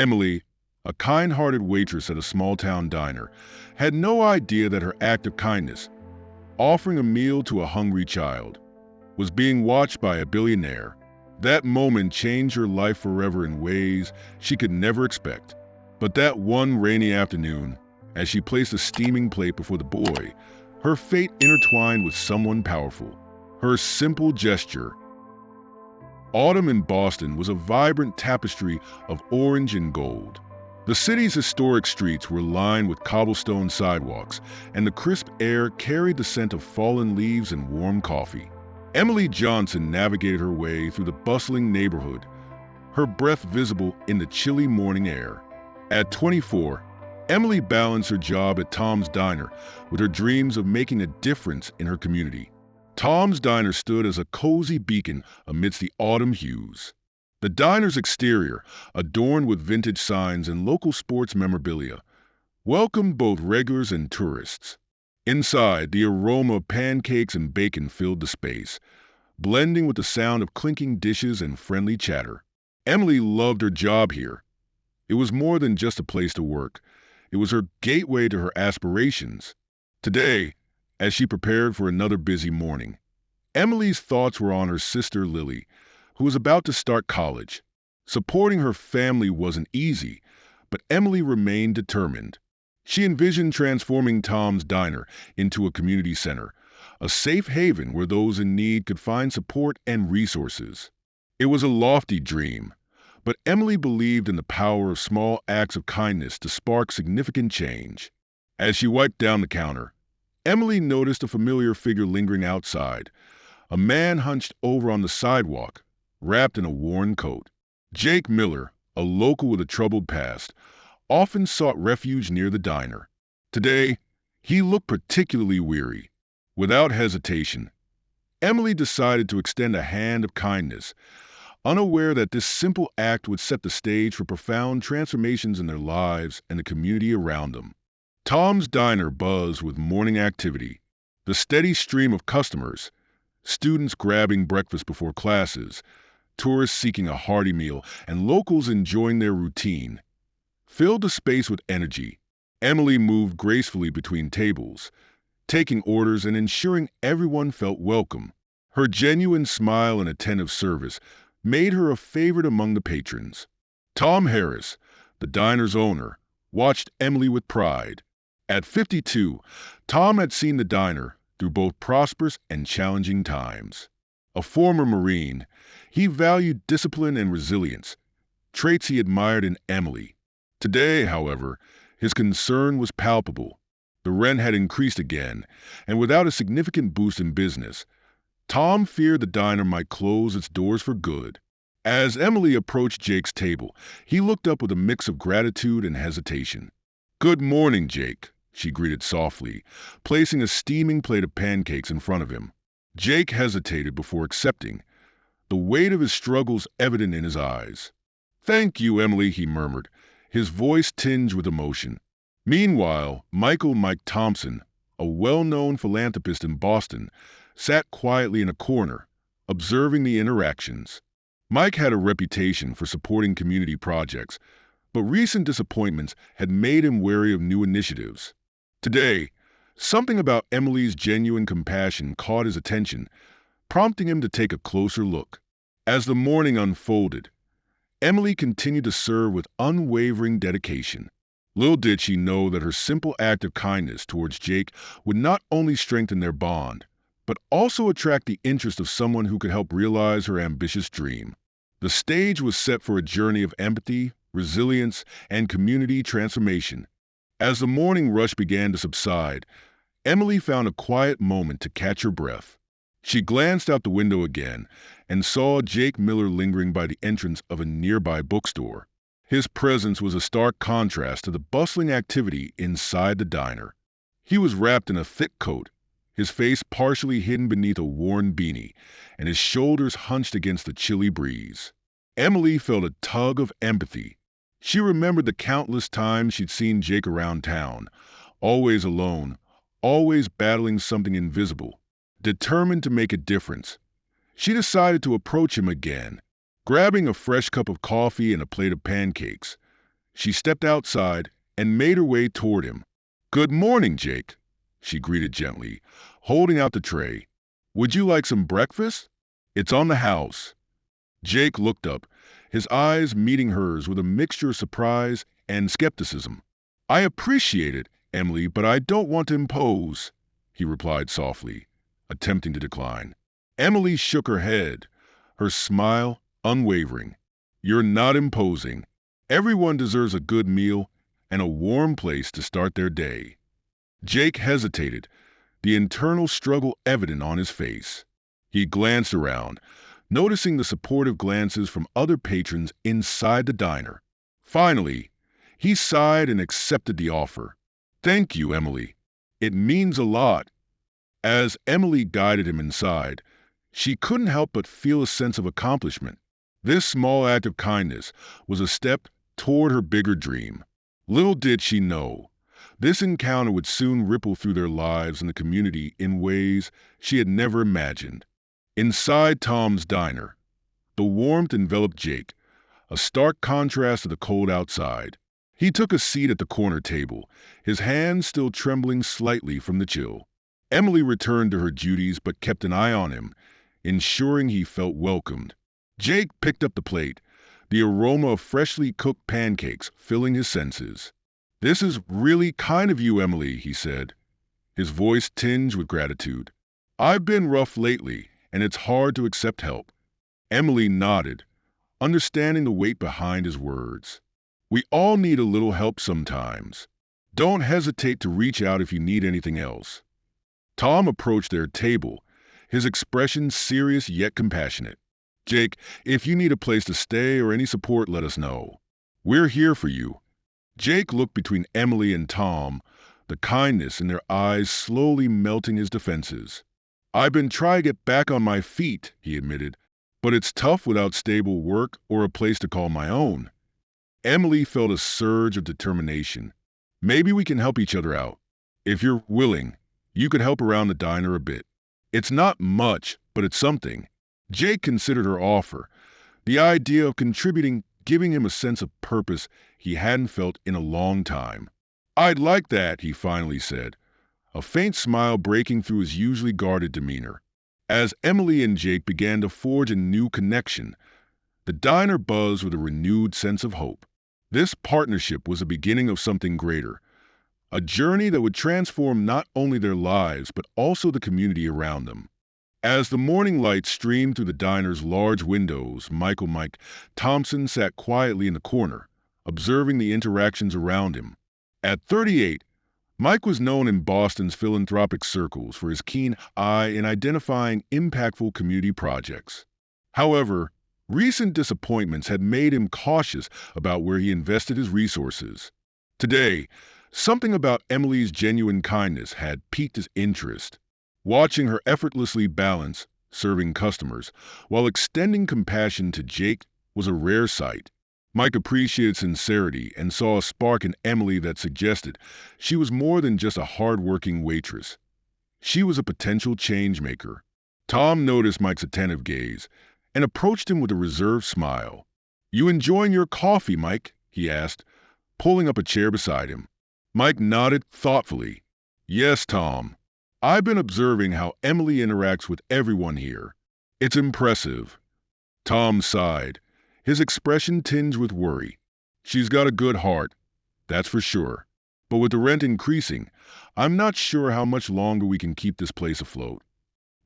Emily, a kind-hearted waitress at a small-town diner, had no idea that her act of kindness, offering a meal to a hungry child, was being watched by a billionaire. That moment changed her life forever in ways she could never expect. But that one rainy afternoon, as she placed a steaming plate before the boy, her fate intertwined with someone powerful. Her simple gesture. Autumn in Boston was a vibrant tapestry of orange and gold. The city's historic streets were lined with cobblestone sidewalks, and the crisp air carried the scent of fallen leaves and warm coffee. Emily Johnson navigated her way through the bustling neighborhood, her breath visible in the chilly morning air. At 24, Emily balanced her job at Tom's Diner with her dreams of making a difference in her community. Tom's Diner stood as a cozy beacon amidst the autumn hues. The diner's exterior, adorned with vintage signs and local sports memorabilia, welcomed both regulars and tourists. Inside, the aroma of pancakes and bacon filled the space, blending with the sound of clinking dishes and friendly chatter. Emily loved her job here. It was more than just a place to work. It was her gateway to her aspirations. Today, as she prepared for another busy morning, Emily's thoughts were on her sister Lily, who was about to start college. Supporting her family wasn't easy, but Emily remained determined. She envisioned transforming Tom's Diner into a community center, a safe haven where those in need could find support and resources. It was a lofty dream, but Emily believed in the power of small acts of kindness to spark significant change. As she wiped down the counter, Emily noticed a familiar figure lingering outside, a man hunched over on the sidewalk, wrapped in a worn coat. Jake Miller, a local with a troubled past, often sought refuge near the diner. Today, he looked particularly weary. Without hesitation, Emily decided to extend a hand of kindness, unaware that this simple act would set the stage for profound transformations in their lives and the community around them. Tom's Diner buzzed with morning activity. The steady stream of customers, students grabbing breakfast before classes, tourists seeking a hearty meal, and locals enjoying their routine, filled the space with energy. Emily moved gracefully between tables, taking orders and ensuring everyone felt welcome. Her genuine smile and attentive service made her a favorite among the patrons. Tom Harris, the diner's owner, watched Emily with pride. At 52, Tom had seen the diner through both prosperous and challenging times. A former Marine, he valued discipline and resilience, traits he admired in Emily. Today, however, his concern was palpable. The rent had increased again, and without a significant boost in business, Tom feared the diner might close its doors for good. As Emily approached Jake's table, he looked up with a mix of gratitude and hesitation. "Good morning, Jake," she greeted softly, placing a steaming plate of pancakes in front of him. Jake hesitated before accepting, the weight of his struggles evident in his eyes. "Thank you, Emily," he murmured, his voice tinged with emotion. Meanwhile, Mike Thompson, a well-known philanthropist in Boston, sat quietly in a corner, observing the interactions. Mike had a reputation for supporting community projects, but recent disappointments had made him wary of new initiatives. Today, something about Emily's genuine compassion caught his attention, prompting him to take a closer look. As the morning unfolded, Emily continued to serve with unwavering dedication. Little did she know that her simple act of kindness towards Jake would not only strengthen their bond, but also attract the interest of someone who could help realize her ambitious dream. The stage was set for a journey of empathy, resilience, and community transformation. As the morning rush began to subside, Emily found a quiet moment to catch her breath. She glanced out the window again and saw Jake Miller lingering by the entrance of a nearby bookstore. His presence was a stark contrast to the bustling activity inside the diner. He was wrapped in a thick coat, his face partially hidden beneath a worn beanie, and his shoulders hunched against the chilly breeze. Emily felt a tug of empathy. She remembered the countless times she'd seen Jake around town, always alone, always battling something invisible. Determined to make a difference, she decided to approach him again. Grabbing a fresh cup of coffee and a plate of pancakes, She stepped outside and made her way toward him. "Good morning, Jake," she greeted gently, holding out the tray. "Would you like some breakfast? It's on the house." Jake looked up, his eyes meeting hers with a mixture of surprise and skepticism. "I appreciate it, Emily, but I don't want to impose," he replied softly, attempting to decline. Emily shook her head, her smile unwavering. "You're not imposing. Everyone deserves a good meal and a warm place to start their day." Jake hesitated, the internal struggle evident on his face. He glanced around, noticing the supportive glances from other patrons inside the diner. Finally, he sighed and accepted the offer. "Thank you, Emily. It means a lot." As Emily guided him inside, she couldn't help but feel a sense of accomplishment. This small act of kindness was a step toward her bigger dream. Little did she know, this encounter would soon ripple through their lives and the community in ways she had never imagined. Inside Tom's diner, the warmth enveloped Jake, a stark contrast to the cold outside. He took a seat at the corner table, his hands still trembling slightly from the chill. Emily returned to her duties but kept an eye on him, ensuring he felt welcomed. Jake picked up the plate, the aroma of freshly cooked pancakes filling his senses. "This is really kind of you, Emily," he said, his voice tinged with gratitude. "I've been rough lately, and it's hard to accept help." Emily nodded, understanding the weight behind his words. "We all need a little help sometimes. Don't hesitate to reach out if you need anything else." Tom approached their table, his expression serious yet compassionate. "Jake, if you need a place to stay or any support, let us know. We're here for you." Jake looked between Emily and Tom, the kindness in their eyes slowly melting his defenses. "I've been trying to get back on my feet," he admitted, "but it's tough without stable work or a place to call my own." Emily felt a surge of determination. "Maybe we can help each other out. If you're willing, you could help around the diner a bit. It's not much, but it's something." Jake considered her offer, the idea of contributing giving him a sense of purpose he hadn't felt in a long time. "I'd like that," he finally said, a faint smile breaking through his usually guarded demeanor. As Emily and Jake began to forge a new connection, the diner buzzed with a renewed sense of hope. This partnership was the beginning of something greater, a journey that would transform not only their lives but also the community around them. As the morning light streamed through the diner's large windows, Mike Thompson sat quietly in the corner, observing the interactions around him. At 38, Mike was known in Boston's philanthropic circles for his keen eye in identifying impactful community projects. However, recent disappointments had made him cautious about where he invested his resources. Today, something about Emily's genuine kindness had piqued his interest. Watching her effortlessly balance serving customers while extending compassion to Jake was a rare sight. Mike appreciated sincerity and saw a spark in Emily that suggested she was more than just a hard-working waitress. She was a potential change-maker. Tom noticed Mike's attentive gaze and approached him with a reserved smile. "You enjoying your coffee, Mike?" he asked, pulling up a chair beside him. Mike nodded thoughtfully. "Yes, Tom. I've been observing how Emily interacts with everyone here. It's impressive." Tom sighed, his expression tinged with worry. "She's got a good heart, that's for sure. But with the rent increasing, I'm not sure how much longer we can keep this place afloat."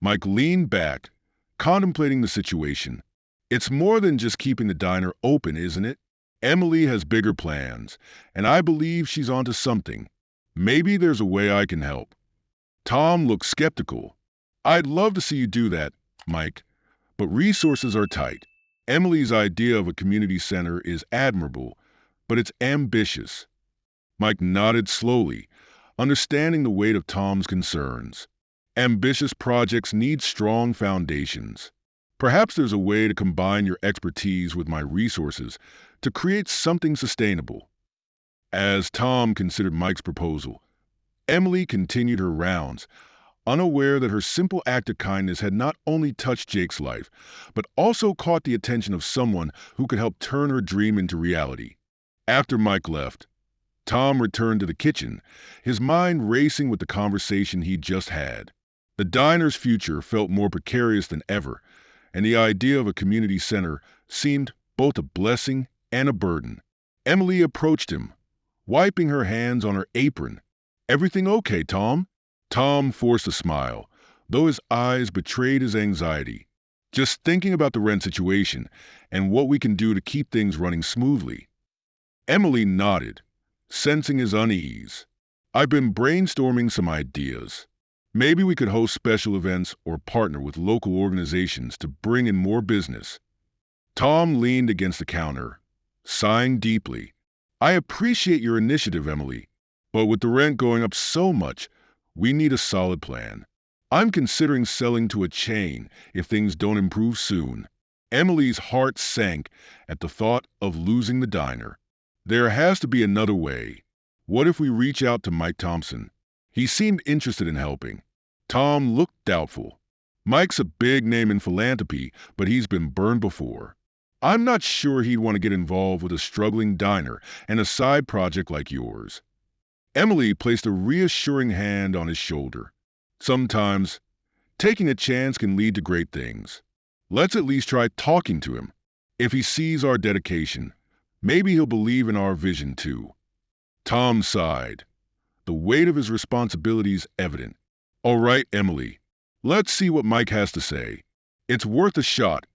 Mike leaned back, contemplating the situation. "It's more than just keeping the diner open, isn't it? Emily has bigger plans, and I believe she's onto something. Maybe there's a way I can help." Tom looked skeptical. "I'd love to see you do that, Mike, but resources are tight. Emily's idea of a community center is admirable, but it's ambitious." Mike nodded slowly, understanding the weight of Tom's concerns. Ambitious projects need strong foundations. "Perhaps there's a way to combine your expertise with my resources to create something sustainable." As Tom considered Mike's proposal, Emily continued her rounds, unaware that her simple act of kindness had not only touched Jake's life, but also caught the attention of someone who could help turn her dream into reality. After Mike left, Tom returned to the kitchen, his mind racing with the conversation he'd just had. The diner's future felt more precarious than ever, and the idea of a community center seemed both a blessing and a burden. Emily approached him, wiping her hands on her apron. "Everything okay, Tom?" Tom forced a smile, though his eyes betrayed his anxiety. "Just thinking about the rent situation and what we can do to keep things running smoothly." Emily nodded, sensing his unease. "I've been brainstorming some ideas. Maybe we could host special events or partner with local organizations to bring in more business." Tom leaned against the counter, sighing deeply. "I appreciate your initiative, Emily, but with the rent going up so much, we need a solid plan. I'm considering selling to a chain if things don't improve soon." Emily's heart sank at the thought of losing the diner. "There has to be another way. What if we reach out to Mike Thompson? He seemed interested in helping." Tom looked doubtful. "Mike's a big name in philanthropy, but he's been burned before. I'm not sure he'd want to get involved with a struggling diner and a side project like yours." Emily placed a reassuring hand on his shoulder. "Sometimes, taking a chance can lead to great things. Let's at least try talking to him. If he sees our dedication, maybe he'll believe in our vision too." Tom sighed, the weight of his responsibilities evident. "All right, Emily, let's see what Mike has to say. It's worth a shot,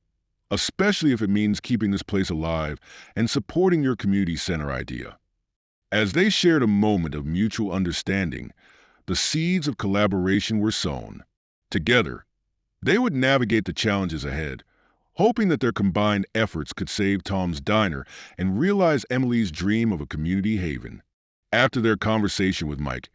especially if it means keeping this place alive and supporting your community center idea." As they shared a moment of mutual understanding, the seeds of collaboration were sown. Together, they would navigate the challenges ahead, hoping that their combined efforts could save Tom's diner and realize Emily's dream of a community haven. After their conversation with Mike,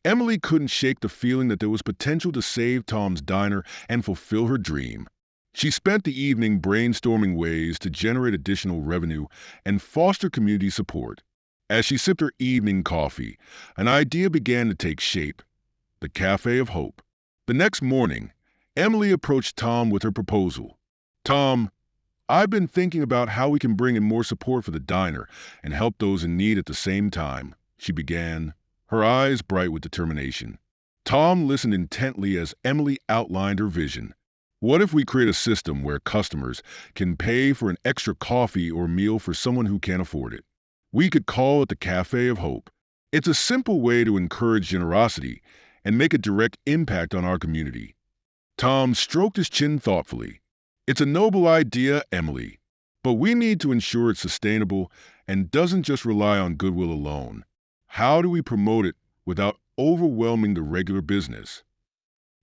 Emily couldn't shake the feeling that there was potential to save Tom's diner and fulfill her dream. She spent the evening brainstorming ways to generate additional revenue and foster community support. As she sipped her evening coffee, an idea began to take shape: the Cafe of Hope. The next morning, Emily approached Tom with her proposal. "Tom, I've been thinking about how we can bring in more support for the diner and help those in need at the same time," she began, her eyes bright with determination. Tom listened intently as Emily outlined her vision. "What if we create a system where customers can pay for an extra coffee or meal for someone who can't afford it? We could call it the Cafe of Hope. It's a simple way to encourage generosity and make a direct impact on our community." Tom stroked his chin thoughtfully. "It's a noble idea, Emily, but we need to ensure it's sustainable and doesn't just rely on goodwill alone. How do we promote it without overwhelming the regular business?"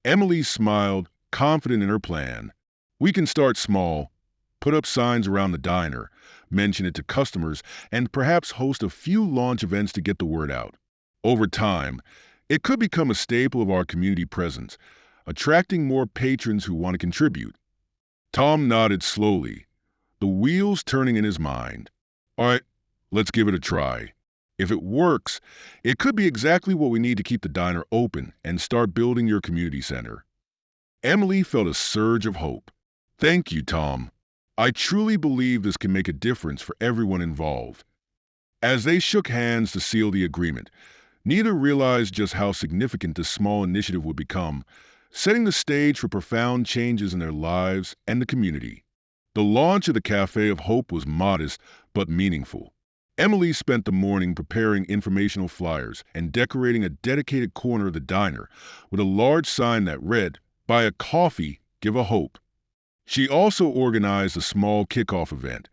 Emily smiled, confident in her plan. "We can start small, put up signs around the diner, mention it to customers, and perhaps host a few launch events to get the word out. Over time, it could become a staple of our community presence, attracting more patrons who want to contribute." Tom nodded slowly, the wheels turning in his mind. "All right, let's give it a try. If it works, it could be exactly what we need to keep the diner open and start building your community center." Emily felt a surge of hope. "Thank you, Tom. I truly believe this can make a difference for everyone involved." As they shook hands to seal the agreement, neither realized just how significant this small initiative would become, setting the stage for profound changes in their lives and the community. The launch of the Cafe of Hope was modest but meaningful. Emily spent the morning preparing informational flyers and decorating a dedicated corner of the diner with a large sign that read, "Buy a coffee, give a hope." She also organized a small kickoff event,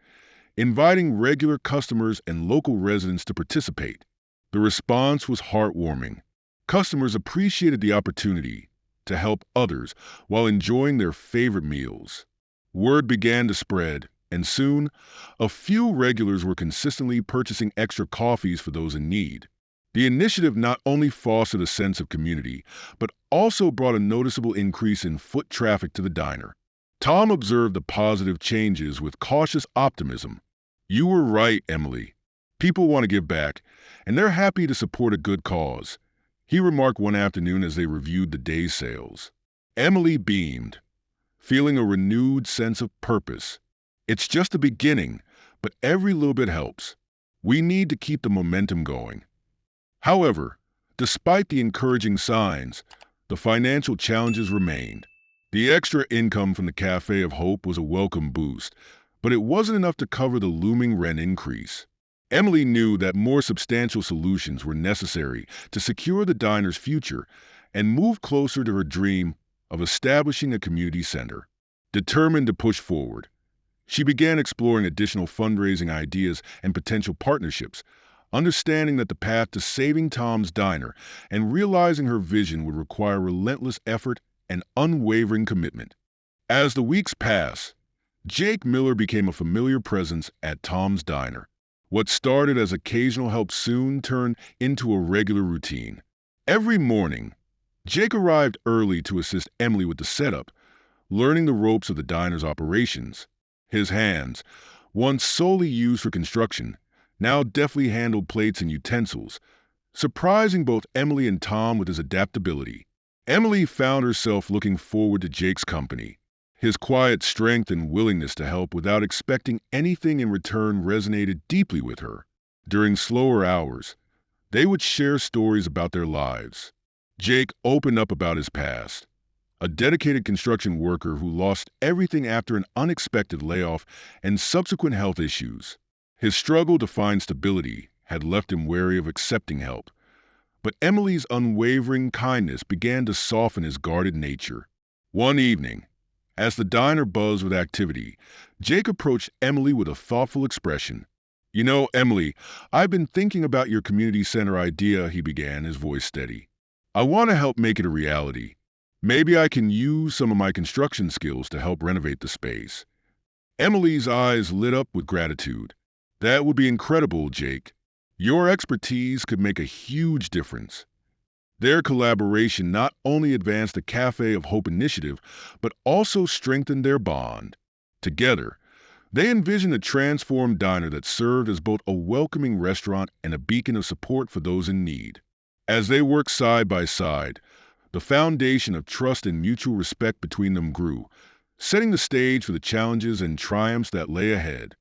inviting regular customers and local residents to participate. The response was heartwarming. Customers appreciated the opportunity to help others while enjoying their favorite meals. Word began to spread, and soon, a few regulars were consistently purchasing extra coffees for those in need. The initiative not only fostered a sense of community, but also brought a noticeable increase in foot traffic to the diner. Tom observed the positive changes with cautious optimism. "You were right, Emily. People want to give back, and they're happy to support a good cause," he remarked one afternoon as they reviewed the day's sales. Emily beamed, feeling a renewed sense of purpose. "It's just the beginning, but every little bit helps." We need to keep the momentum going. However, despite the encouraging signs, the financial challenges remained. The extra income from the Cafe of Hope was a welcome boost, but it wasn't enough to cover the looming rent increase. Emily knew that more substantial solutions were necessary to secure the diner's future and move closer to her dream of establishing a community center. Determined to push forward, she began exploring additional fundraising ideas and potential partnerships, understanding that the path to saving Tom's Diner and realizing her vision would require relentless effort and unwavering commitment. As the weeks passed, Jake Miller became a familiar presence at Tom's Diner. What started as occasional help soon turned into a regular routine. Every morning, Jake arrived early to assist Emily with the setup, learning the ropes of the diner's operations. His hands, once solely used for construction, now deftly handled plates and utensils, surprising both Emily and Tom with his adaptability. Emily found herself looking forward to Jake's company. His quiet strength and willingness to help without expecting anything in return resonated deeply with her. During slower hours, they would share stories about their lives. Jake opened up about his past, a dedicated construction worker who lost everything after an unexpected layoff and subsequent health issues. His struggle to find stability had left him wary of accepting help, but Emily's unwavering kindness began to soften his guarded nature. One evening, as the diner buzzed with activity, Jake approached Emily with a thoughtful expression. "You know, Emily, I've been thinking about your community center idea," he began, his voice steady. "I want to help make it a reality. Maybe I can use some of my construction skills to help renovate the space." Emily's eyes lit up with gratitude. "That would be incredible, Jake. Your expertise could make a huge difference." Their collaboration not only advanced the Cafe of Hope initiative, but also strengthened their bond. Together, they envisioned a transformed diner that served as both a welcoming restaurant and a beacon of support for those in need. As they worked side by side, the foundation of trust and mutual respect between them grew, setting the stage for the challenges and triumphs that lay ahead.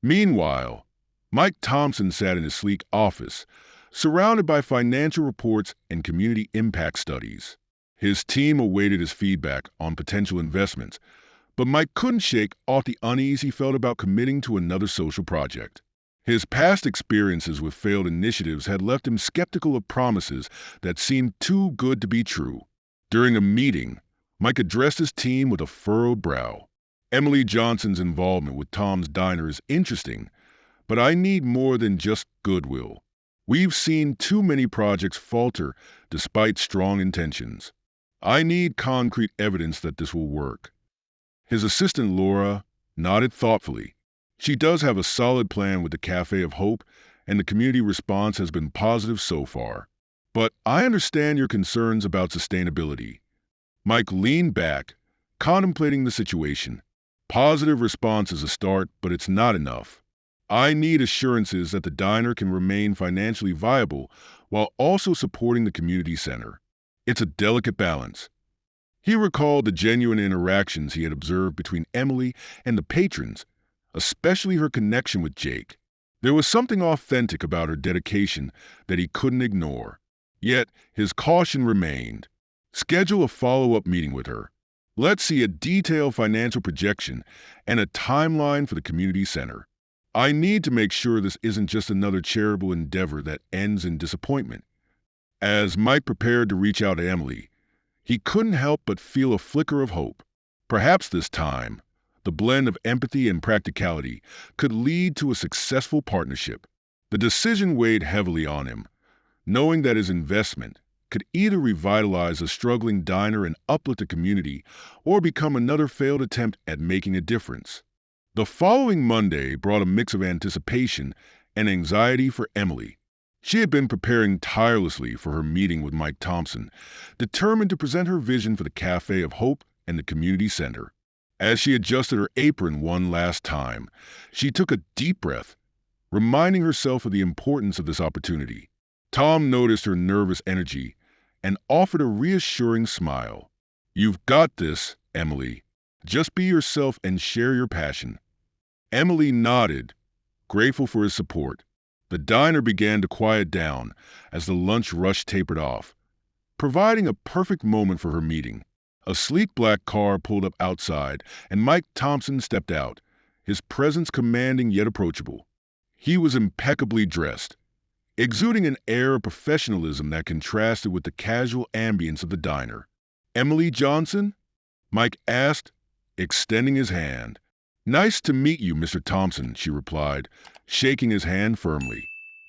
Meanwhile, Mike Thompson sat in his sleek office, surrounded by financial reports and community impact studies. His team awaited his feedback on potential investments, but Mike couldn't shake off the unease he felt about committing to another social project. His past experiences with failed initiatives had left him skeptical of promises that seemed too good to be true. During a meeting, Mike addressed his team with a furrowed brow. "Emily Johnson's involvement with Tom's Diner is interesting, but I need more than just goodwill. We've seen too many projects falter despite strong intentions. I need concrete evidence that this will work." His assistant Laura nodded thoughtfully. "She does have a solid plan with the Cafe of Hope, and the community response has been positive so far. But I understand your concerns about sustainability." Mike leaned back, contemplating the situation. "Positive response is a start, but it's not enough. I need assurances that the diner can remain financially viable while also supporting the community center. It's a delicate balance." He recalled the genuine interactions he had observed between Emily and the patrons, especially her connection with Jake. There was something authentic about her dedication that he couldn't ignore. Yet, his caution remained. "Schedule a follow-up meeting with her. Let's see a detailed financial projection and a timeline for the community center. I need to make sure this isn't just another charitable endeavor that ends in disappointment." As Mike prepared to reach out to Emily, he couldn't help but feel a flicker of hope. Perhaps this time, the blend of empathy and practicality could lead to a successful partnership. The decision weighed heavily on him, knowing that his investment could either revitalize a struggling diner and uplift a community or become another failed attempt at making a difference. The following Monday brought a mix of anticipation and anxiety for Emily. She had been preparing tirelessly for her meeting with Mike Thompson, determined to present her vision for the Cafe of Hope and the community center. As she adjusted her apron one last time, she took a deep breath, reminding herself of the importance of this opportunity. Tom noticed her nervous energy and offered a reassuring smile. "You've got this, Emily. Just be yourself and share your passion." Emily nodded, grateful for his support. The diner began to quiet down as the lunch rush tapered off, providing a perfect moment for her meeting. A sleek black car pulled up outside, and Mike Thompson stepped out, his presence commanding yet approachable. He was impeccably dressed, exuding an air of professionalism that contrasted with the casual ambience of the diner. "Emily Johnson?" Mike asked, extending his hand. "Nice to meet you, Mr. Thompson," she replied, shaking his hand firmly.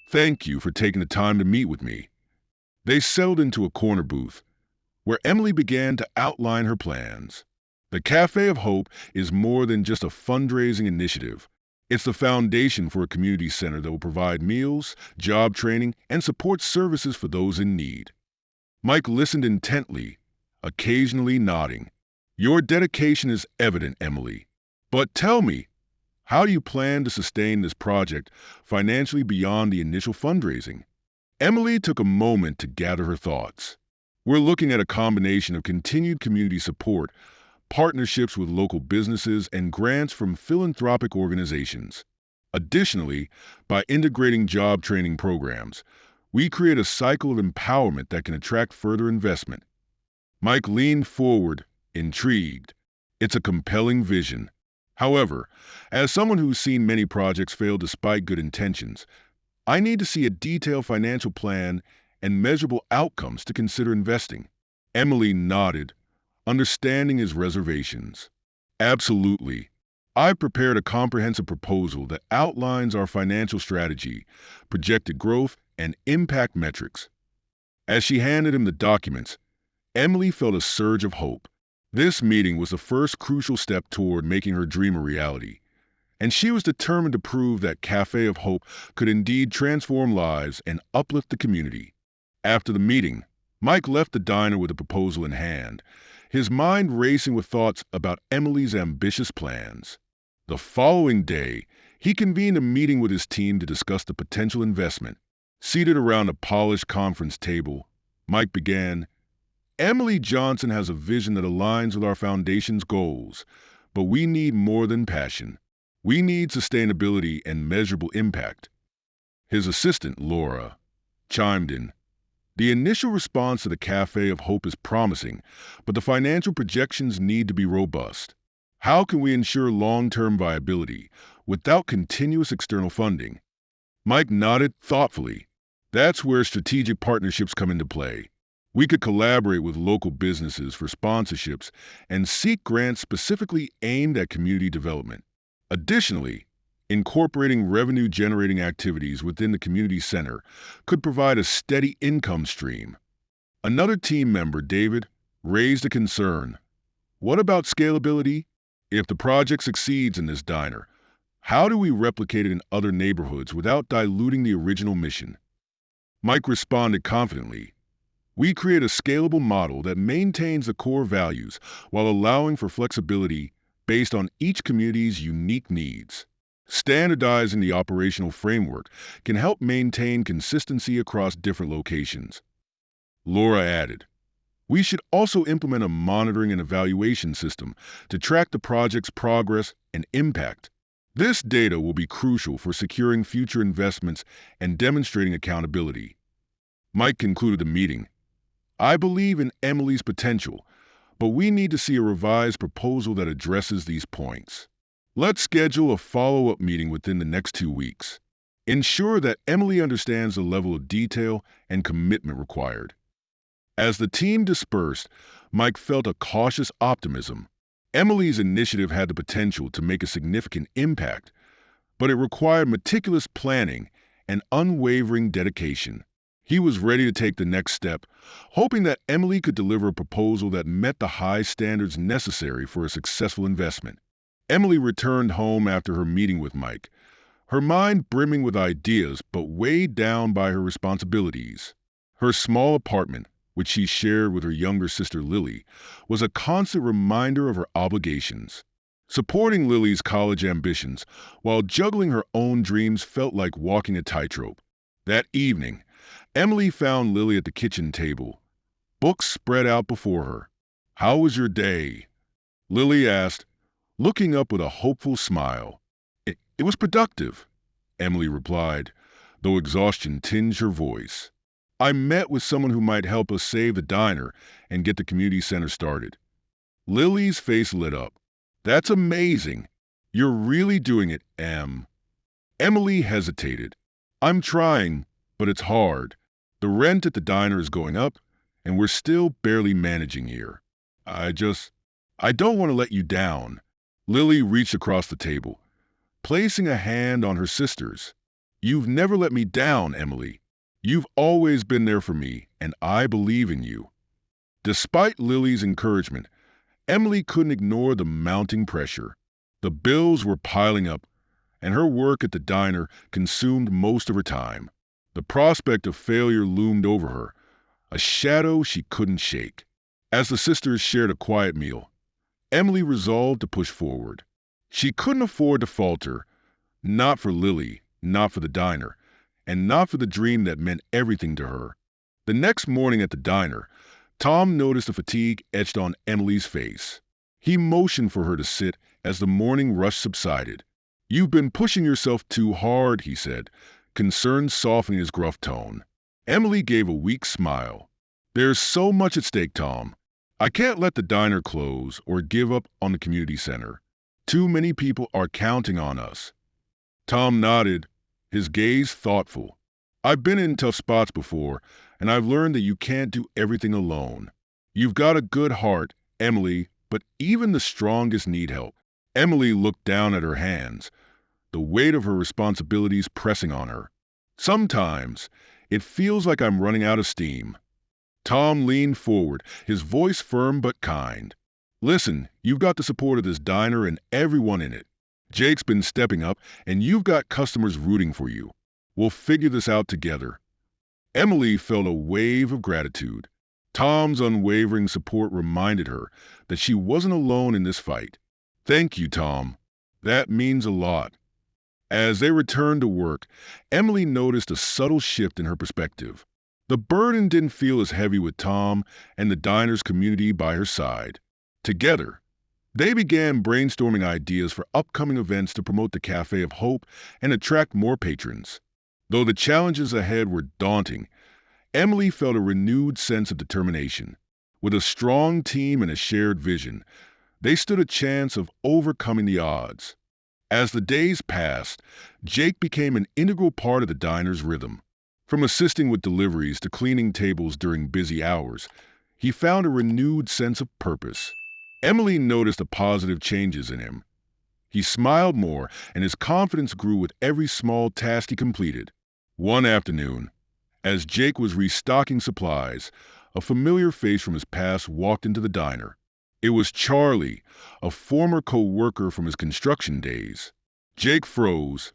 "Thank you for taking the time to meet with me." They settled into a corner booth, where Emily began to outline her plans. The Cafe of Hope is more than just a fundraising initiative. It's the foundation for a community center that will provide meals, job training, and support services for those in need. Mike listened intently, occasionally nodding. "Your dedication is evident, Emily. But tell me, how do you plan to sustain this project financially beyond the initial fundraising?" Emily took a moment to gather her thoughts. "We're looking at a combination of continued community support, partnerships with local businesses, and grants from philanthropic organizations. Additionally, by integrating job training programs, we create a cycle of empowerment that can attract further investment." Mike leaned forward, intrigued. It's a compelling vision. However, as someone who's seen many projects fail despite good intentions, I need to see a detailed financial plan and measurable outcomes to consider investing. Emily nodded, understanding his reservations. "Absolutely. I've prepared a comprehensive proposal that outlines our financial strategy, projected growth, and impact metrics." As she handed him the documents, Emily felt a surge of hope. This meeting was the first crucial step toward making her dream a reality, and she was determined to prove that Cafe of Hope could indeed transform lives and uplift the community. After the meeting, Mike left the diner with a proposal in hand, his mind racing with thoughts about Emily's ambitious plans. The following day, he convened a meeting with his team to discuss the potential investment. Seated around a polished conference table, Mike began, "Emily Johnson has a vision that aligns with our foundation's goals, but we need more than passion. We need sustainability and measurable impact." His assistant, Laura, chimed in. "The initial response to the Cafe of Hope is promising, but the financial projections need to be robust. How can we ensure long-term viability without continuous external funding?" Mike nodded thoughtfully. "That's where strategic partnerships come into play. We could collaborate with local businesses for sponsorships and seek grants specifically aimed at community development. Additionally, incorporating revenue-generating activities within the community center could provide a steady income stream." Another team member, David, raised a concern. "What about scalability? If the project succeeds in this diner, how do we replicate it in other neighborhoods without diluting the original mission?" Mike responded confidently. "We create a scalable model that maintains the core values while allowing for flexibility based on each community's unique needs. Standardizing the operational framework can help maintain consistency across different locations." Laura added, "We should also implement a monitoring and evaluation system to track the project's progress and impact. This data will be crucial for securing future investments and demonstrating accountability." Mike concluded the meeting. "I believe in Emily's potential, but we need to see a revised proposal that addresses these points. Let's schedule a follow-up meeting within the next 2 weeks. Ensure that Emily understands the level of detail and commitment required." As the team dispersed, Mike felt a cautious optimism. Emily's initiative had the potential to make a significant impact, but it required meticulous planning and unwavering dedication. He was ready to take the next step, hoping that Emily could deliver a proposal that met the high standards necessary for a successful investment. Emily returned home after her meeting with Mike, her mind brimming with ideas but weighed down by her responsibilities. Her small apartment, which she shared with her younger sister Lily, was a constant reminder of her obligations. Supporting Lily's college ambitions while juggling her own dreams felt like walking a tightrope. That evening, Emily found Lily at the kitchen table, books spread out before her. "How was your day?" Lily asked, looking up with a hopeful smile. It was productive," Emily replied, though exhaustion tinged her voice. I met with someone who might help us save the diner and get the community center started. Lily's face lit up. That's amazing. You're really doing it, Em. Emily hesitated. I'm trying, but it's hard. The rent at the diner is going up, and we're still barely managing here. I don't want to let you down. Lily reached across the table, placing a hand on her sister's. You've never let me down, Emily. You've always been there for me, and I believe in you. Despite Lily's encouragement, Emily couldn't ignore the mounting pressure. The bills were piling up, and her work at the diner consumed most of her time. The prospect of failure loomed over her, a shadow she couldn't shake. As the sisters shared a quiet meal, Emily resolved to push forward. She couldn't afford to falter, not for Lily, not for the diner, and not for the dream that meant everything to her. The next morning at the diner, Tom noticed the fatigue etched on Emily's face. He motioned for her to sit as the morning rush subsided. You've been pushing yourself too hard, he said, concern softening his gruff tone. Emily gave a weak smile. There's so much at stake, Tom. I can't let the diner close or give up on the community center. Too many people are counting on us. Tom nodded, his gaze thoughtful. I've been in tough spots before, and I've learned that you can't do everything alone. You've got a good heart, Emily, but even the strongest need help. Emily looked down at her hands, the weight of her responsibilities pressing on her. Sometimes, it feels like I'm running out of steam. Tom leaned forward, his voice firm but kind. Listen, you've got the support of this diner and everyone in it. Jake's been stepping up, and you've got customers rooting for you. We'll figure this out together. Emily felt a wave of gratitude. Tom's unwavering support reminded her that she wasn't alone in this fight. Thank you, Tom. That means a lot. As they returned to work, Emily noticed a subtle shift in her perspective. The burden didn't feel as heavy with Tom and the diner's community by her side. Together, they began brainstorming ideas for upcoming events to promote the Cafe of Hope and attract more patrons. Though the challenges ahead were daunting, Emily felt a renewed sense of determination. With a strong team and a shared vision, they stood a chance of overcoming the odds. As the days passed, Jake became an integral part of the diner's rhythm. From assisting with deliveries to cleaning tables during busy hours, he found a renewed sense of purpose. Emily noticed the positive changes in him. He smiled more, and his confidence grew with every small task he completed. One afternoon, as Jake was restocking supplies, a familiar face from his past walked into the diner. It was Charlie, a former co-worker from his construction days. Jake froze,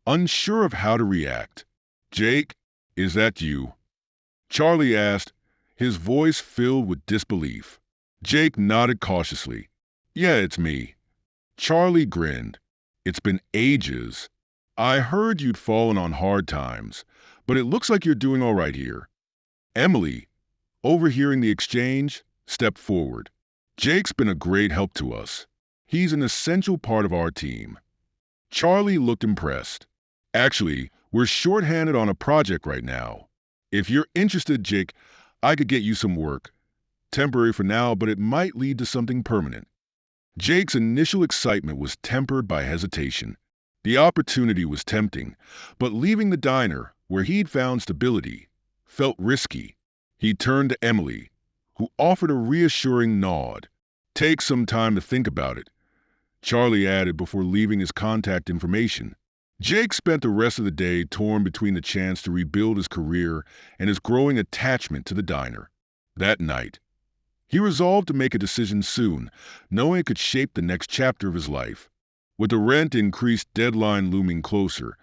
unsure of how to react. Jake, is that you? Charlie asked, his voice filled with disbelief. Jake nodded cautiously. Yeah, it's me. Charlie grinned. It's been ages. I heard you'd fallen on hard times, but it looks like you're doing all right here. Emily, overhearing the exchange, stepped forward. Jake's been a great help to us. He's an essential part of our team. Charlie looked impressed. Actually, we're shorthanded on a project right now. If you're interested, Jake, I could get you some work. Temporary for now, but it might lead to something permanent. Jake's initial excitement was tempered by hesitation. The opportunity was tempting, but leaving the diner, where he'd found stability, felt risky. He turned to Emily, who offered a reassuring nod. Take some time to think about it, Charlie added before leaving his contact information. Jake spent the rest of the day torn between the chance to rebuild his career and his growing attachment to the diner. That night, he resolved to make a decision soon, knowing it could shape the next chapter of his life. With the rent increased deadline looming closer,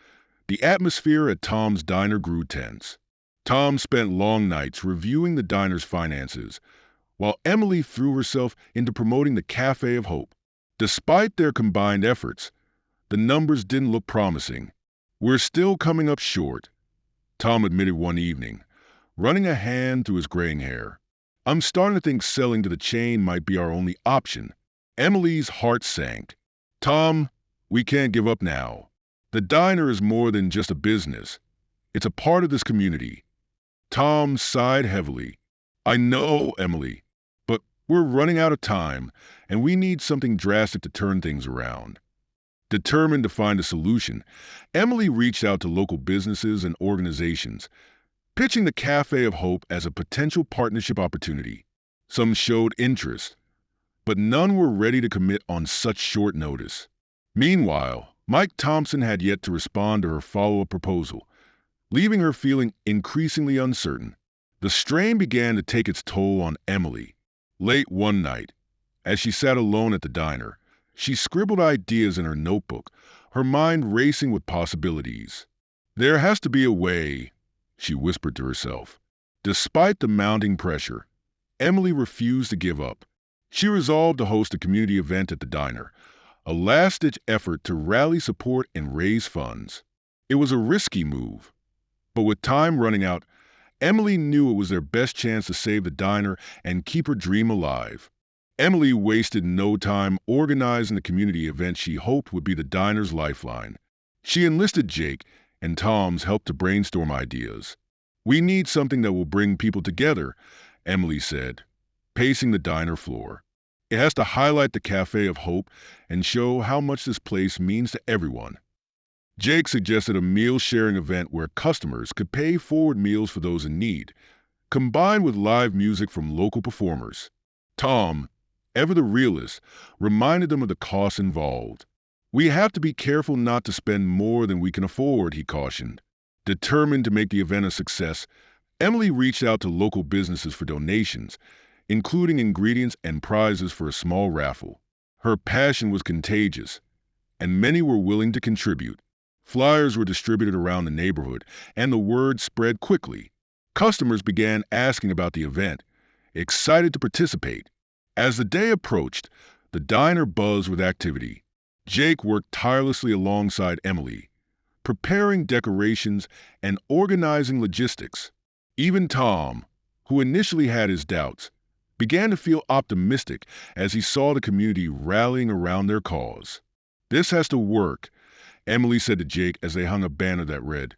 the atmosphere at Tom's diner grew tense. Tom spent long nights reviewing the diner's finances, while Emily threw herself into promoting the Cafe of Hope. Despite their combined efforts, the numbers didn't look promising. We're still coming up short, Tom admitted one evening, running a hand through his graying hair. I'm starting to think selling to the chain might be our only option. Emily's heart sank. Tom, we can't give up now. The diner is more than just a business. It's a part of this community. Tom sighed heavily. I know, Emily, but we're running out of time, and we need something drastic to turn things around. Determined to find a solution, Emily reached out to local businesses and organizations, pitching the Cafe of Hope as a potential partnership opportunity. Some showed interest, but none were ready to commit on such short notice. Meanwhile, Mike Thompson had yet to respond to her follow-up proposal, leaving her feeling increasingly uncertain. The strain began to take its toll on Emily. Late one night, as she sat alone at the diner, she scribbled ideas in her notebook, her mind racing with possibilities. There has to be a way, she whispered to herself. Despite the mounting pressure, Emily refused to give up. She resolved to host a community event at the diner, a last-ditch effort to rally support and raise funds. It was a risky move, but with time running out, Emily knew it was their best chance to save the diner and keep her dream alive. Emily wasted no time organizing the community event she hoped would be the diner's lifeline. She enlisted Jake and Tom's help to brainstorm ideas. We need something that will bring people together, Emily said, pacing the diner floor. It has to highlight the Cafe of Hope and show how much this place means to everyone. Jake suggested a meal-sharing event where customers could pay forward meals for those in need, combined with live music from local performers. Tom, ever the realist, reminded them of the costs involved. We have to be careful not to spend more than we can afford, he cautioned. Determined to make the event a success, Emily reached out to local businesses for donations, including ingredients and prizes for a small raffle. Her passion was contagious, and many were willing to contribute. Flyers were distributed around the neighborhood, and the word spread quickly. Customers began asking about the event, excited to participate. As the day approached, the diner buzzed with activity. Jake worked tirelessly alongside Emily, preparing decorations and organizing logistics. Even Tom, who initially had his doubts, began to feel optimistic as he saw the community rallying around their cause. This has to work, Emily said to Jake as they hung a banner that read,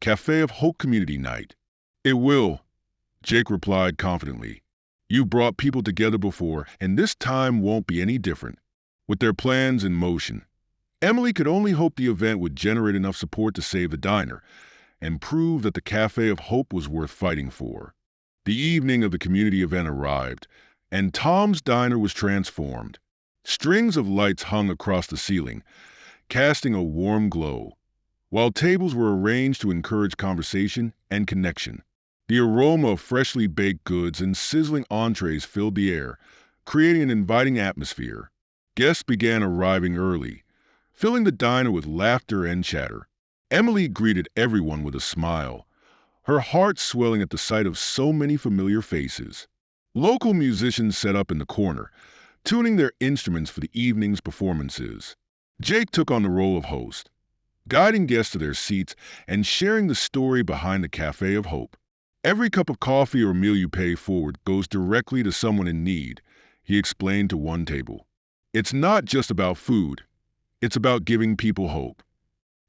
Cafe of Hope Community Night. It will, Jake replied confidently. You brought people together before, and this time won't be any different. With their plans in motion, Emily could only hope the event would generate enough support to save the diner and prove that the Cafe of Hope was worth fighting for. The evening of the community event arrived, and Tom's diner was transformed. Strings of lights hung across the ceiling, casting a warm glow, while tables were arranged to encourage conversation and connection. The aroma of freshly baked goods and sizzling entrees filled the air, creating an inviting atmosphere. Guests began arriving early, filling the diner with laughter and chatter. Emily greeted everyone with a smile, her heart swelling at the sight of so many familiar faces. Local musicians set up in the corner, tuning their instruments for the evening's performances. Jake took on the role of host, guiding guests to their seats and sharing the story behind the Cafe of Hope. Every cup of coffee or meal you pay forward goes directly to someone in need, he explained to one table. It's not just about food, it's about giving people hope.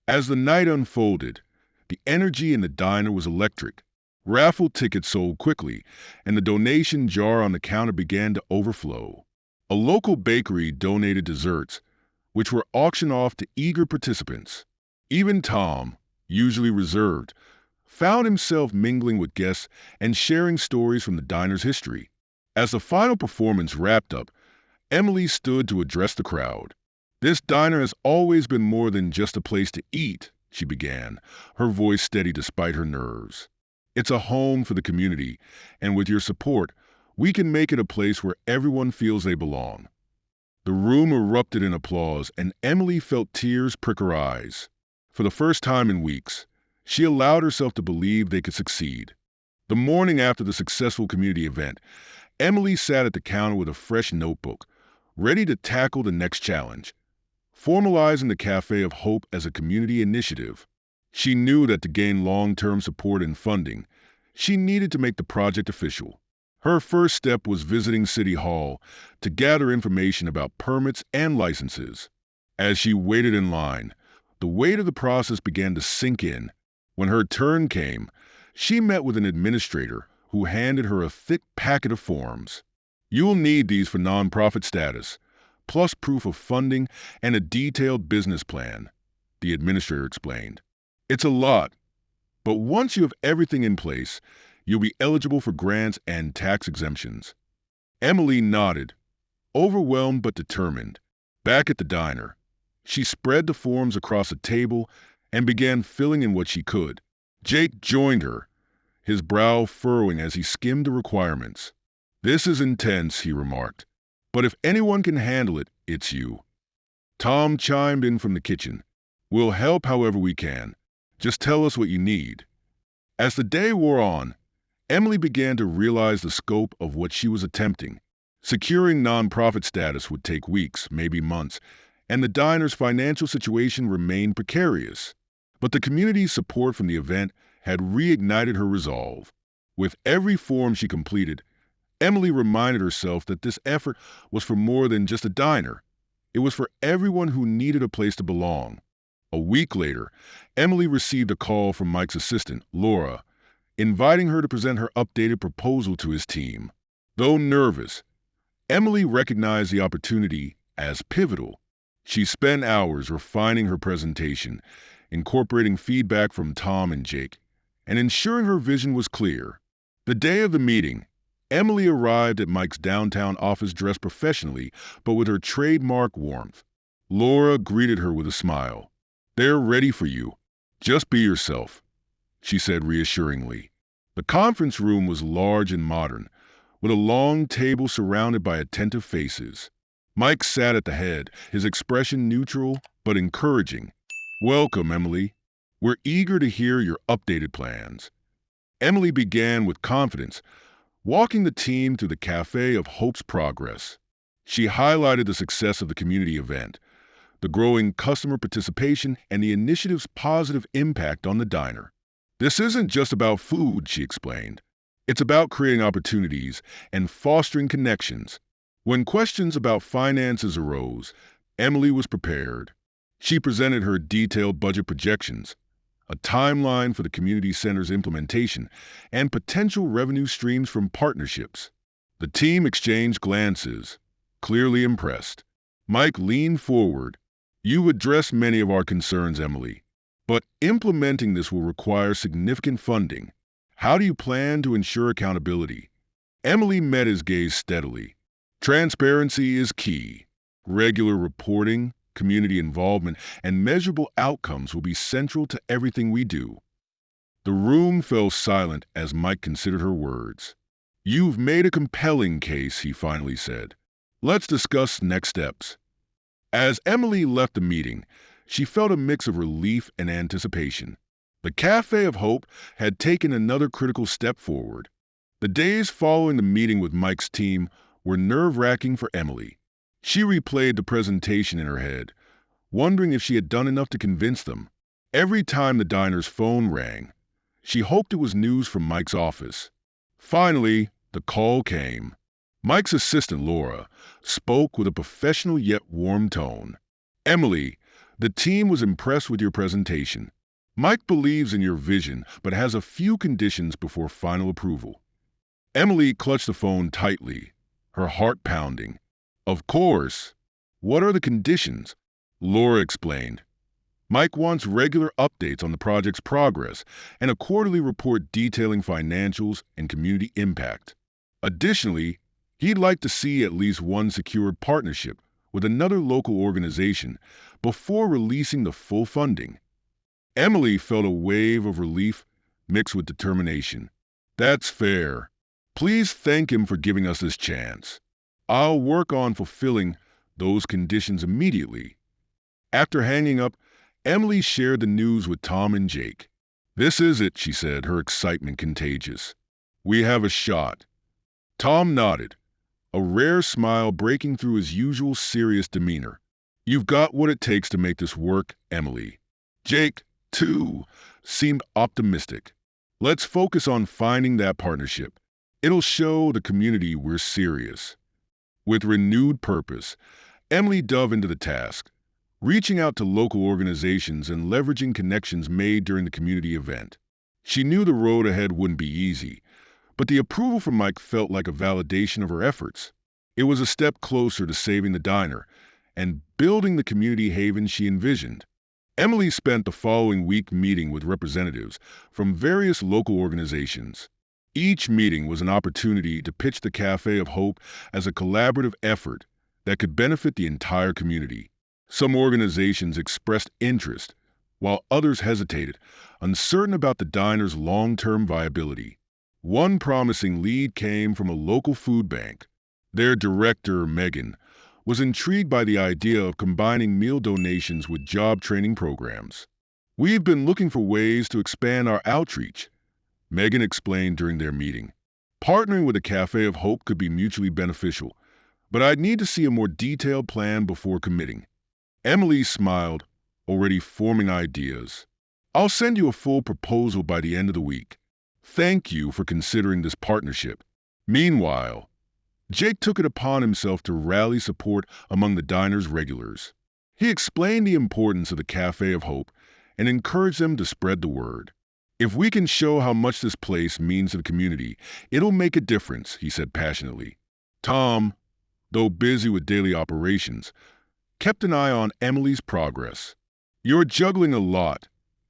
As the night unfolded, the energy in the diner was electric. Raffle tickets sold quickly, and the donation jar on the counter began to overflow. A local bakery donated desserts, which were auctioned off to eager participants. Even Tom, usually reserved, found himself mingling with guests and sharing stories from the diner's history. As the final performance wrapped up, Emily stood to address the crowd. This diner has always been more than just a place to eat, she began, her voice steady despite her nerves. It's a home for the community, and with your support, we can make it a place where everyone feels they belong. The room erupted in applause, and Emily felt tears prick her eyes. For the first time in weeks, she allowed herself to believe they could succeed. The morning after the successful community event, Emily sat at the counter with a fresh notebook, ready to tackle the next challenge, formalizing the Cafe of Hope as a community initiative. She knew that to gain long-term support and funding, she needed to make the project official. Her first step was visiting City Hall to gather information about permits and licenses. As she waited in line, the weight of the process began to sink in. When her turn came, she met with an administrator who handed her a thick packet of forms. "You'll need these for nonprofit status, plus proof of funding and a detailed business plan," the administrator explained. "It's a lot, but once you have everything in place, you'll be eligible for grants and tax exemptions." Emily nodded, overwhelmed but determined. Back at the diner, she spread the forms across a table and began filling in what she could. Jake joined her, his brow furrowing as he skimmed the requirements. "This is intense," he remarked, "but if anyone can handle it, it's you." Tom chimed in from the kitchen. "We'll help however we can. Just tell us what you need." As the day wore on, Emily began to realize the scope of what she was attempting. Securing nonprofit status would take weeks, maybe months, and the diner's financial situation remained precarious. But the community's support from the event had reignited her resolve. With every form she completed, Emily reminded herself that this effort was for more than just a diner. It was for everyone who needed a place to belong. A week later, Emily received a call from Mike's assistant, Laura, inviting her to present her updated proposal to his team. Though nervous, Emily recognized the opportunity as pivotal. She spent hours refining her presentation, incorporating feedback from Tom and Jake, and ensuring her vision was clear. The day of the meeting, Emily arrived at Mike's downtown office dressed professionally, but with her trademark warmth. Laura greeted her with a smile. "They're ready for you. Just be yourself," she said reassuringly. The conference room was large and modern, with a long table surrounded by attentive faces. Mike sat at the head, his expression neutral but encouraging. "Welcome, Emily. We're eager to hear your updated plans." Emily began with confidence, walking the team through the Cafe of Hope's progress. She highlighted the success of the community event, the growing customer participation, and the initiative's positive impact on the diner. "This isn't just about food," she explained. "It's about creating opportunities and fostering connections." When questions about finances arose, Emily was prepared. She presented her detailed budget projections, a timeline for the community center's implementation, and potential revenue streams from partnerships. The team exchanged glances, clearly impressed. Mike leaned forward. "You addressed many of our concerns, Emily, but implementing this will require significant funding. How do you plan to ensure accountability?" Emily met his gaze steadily. "Transparency is key. Regular reporting, community involvement, and measurable outcomes will be central to everything we do." The room fell silent as Mike considered her words. "You've made a compelling case," he finally said. "Let's discuss next steps." As Emily left the meeting, she felt a mix of relief and anticipation. The Cafe of Hope had taken another critical step forward. The days following the meeting with Mike's team were nerve-wracking for Emily. She replayed the presentation in her head, wondering if she had done enough to convince them. Every time the diner's phone rang, she hoped it was news from Mike's office. Finally, the call came. Mike's assistant, Laura, spoke with a professional yet warm tone. "Emily, the team was impressed with your presentation. Mike believes in your vision, but has a few conditions before final approval." Emily clutched the phone tightly, her heart pounding. "Of course. What are the conditions?" Laura explained. "Mike wants regular updates on the project's progress and a quarterly report detailing financials and community impact. Additionally, he'd like to see at least one secured partnership with another local organization before releasing the full funding." Emily felt a wave of relief mixed with determination. "That's fair. Please thank him for giving us this chance. I'll work on fulfilling those conditions immediately." After hanging up, Emily shared the news with Tom and Jake. "This is it," she said, her excitement contagious. "We have a shot." Tom nodded, a rare smile breaking through his usual serious demeanor. "You've got what it takes to make this work, Emily." Jake, too, seemed optimistic. "Let's focus on finding that partnership. It'll show the community we're serious." With renewed purpose, Emily dove into the task, reaching out to local organizations and leveraging connections made during the community event. She knew the road ahead wouldn't be easy, but the approval from Mike felt like a validation of her efforts. It was a step closer to saving the diner and building the community haven she envisioned. Emily spent the following week meeting with representatives from various local organizations. Each meeting was an opportunity to pitch the Cafe of Hope as a collaborative effort that could benefit the entire community. Some organizations expressed interest, while others hesitated, uncertain about the diner's long-term viability. One promising lead came from a local food bank. Their director, Megan, was intrigued by the idea of combining meal donations with job training programs. "We've been looking for ways to expand our outreach," Megan explained during their meeting. "Partnering with a Cafe of Hope could be mutually beneficial, but I'd need to see a more detailed plan before committing." Emily smiled, already forming ideas. "I'll send you a full proposal by the end of the week. Thank you for considering this partnership." Meanwhile, Jake took it upon himself to rally support among the diner's regulars. He explained the importance of the Cafe of Hope and encouraged them to spread the word. "If we can show how much this place means to the community, it'll make a difference," he said passionately. Tom, though busy with daily operations, kept an eye on Emily's progress. "You're juggling a lot,"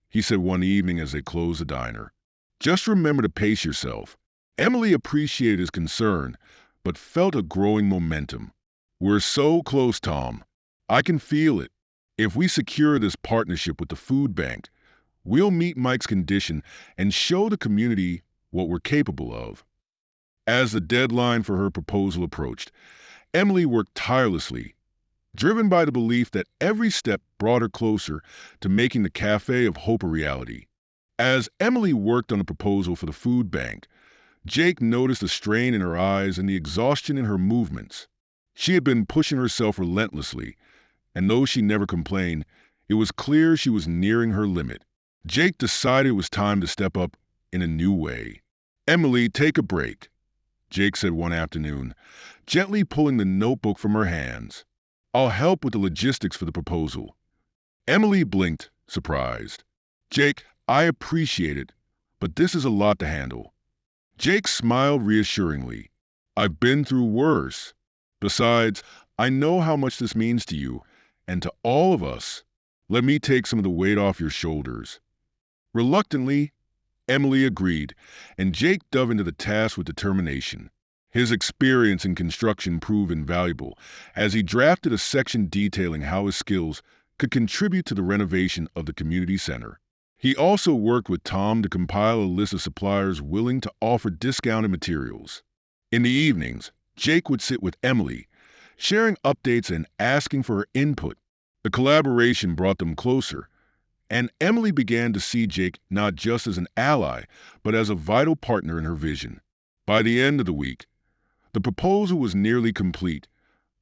he said one evening as they closed the diner. "Just remember to pace yourself." Emily appreciated his concern, but felt a growing momentum. "We're so close, Tom. I can feel it. If we secure this partnership with the food bank, we'll meet Mike's condition and show the community what we're capable of." As the deadline for her proposal approached, Emily worked tirelessly, driven by the belief that every step brought her closer to making the Cafe of Hope a reality. As Emily worked on the proposal for the food bank, Jake noticed the strain in her eyes and the exhaustion in her movements. She had been pushing herself relentlessly, and though she never complained, it was clear she was nearing her limit. Jake decided it was time to step up in a new way. "Emily, take a break," Jake said one afternoon, gently pulling the notebook from her hands. "I'll help with the logistics for the proposal." Emily blinked, surprised. "Jake, I appreciate it, but this is a lot to handle." Jake smiled reassuringly. "I've been through worse. Besides, I know how much this means to you, and to all of us. Let me take some of the weight off your shoulders." Reluctantly, Emily agreed, and Jake dove into the task with determination. His experience in construction proved invaluable, as he drafted a section detailing how his skills could contribute to the renovation of the community center. He also worked with Tom to compile a list of suppliers willing to offer discounted materials. In the evenings, Jake would sit with Emily, sharing updates and asking for her input. The collaboration brought them closer, and Emily began to see Jake not just as an ally, but as a vital partner in her vision. By the end of the week, the proposal was nearly complete,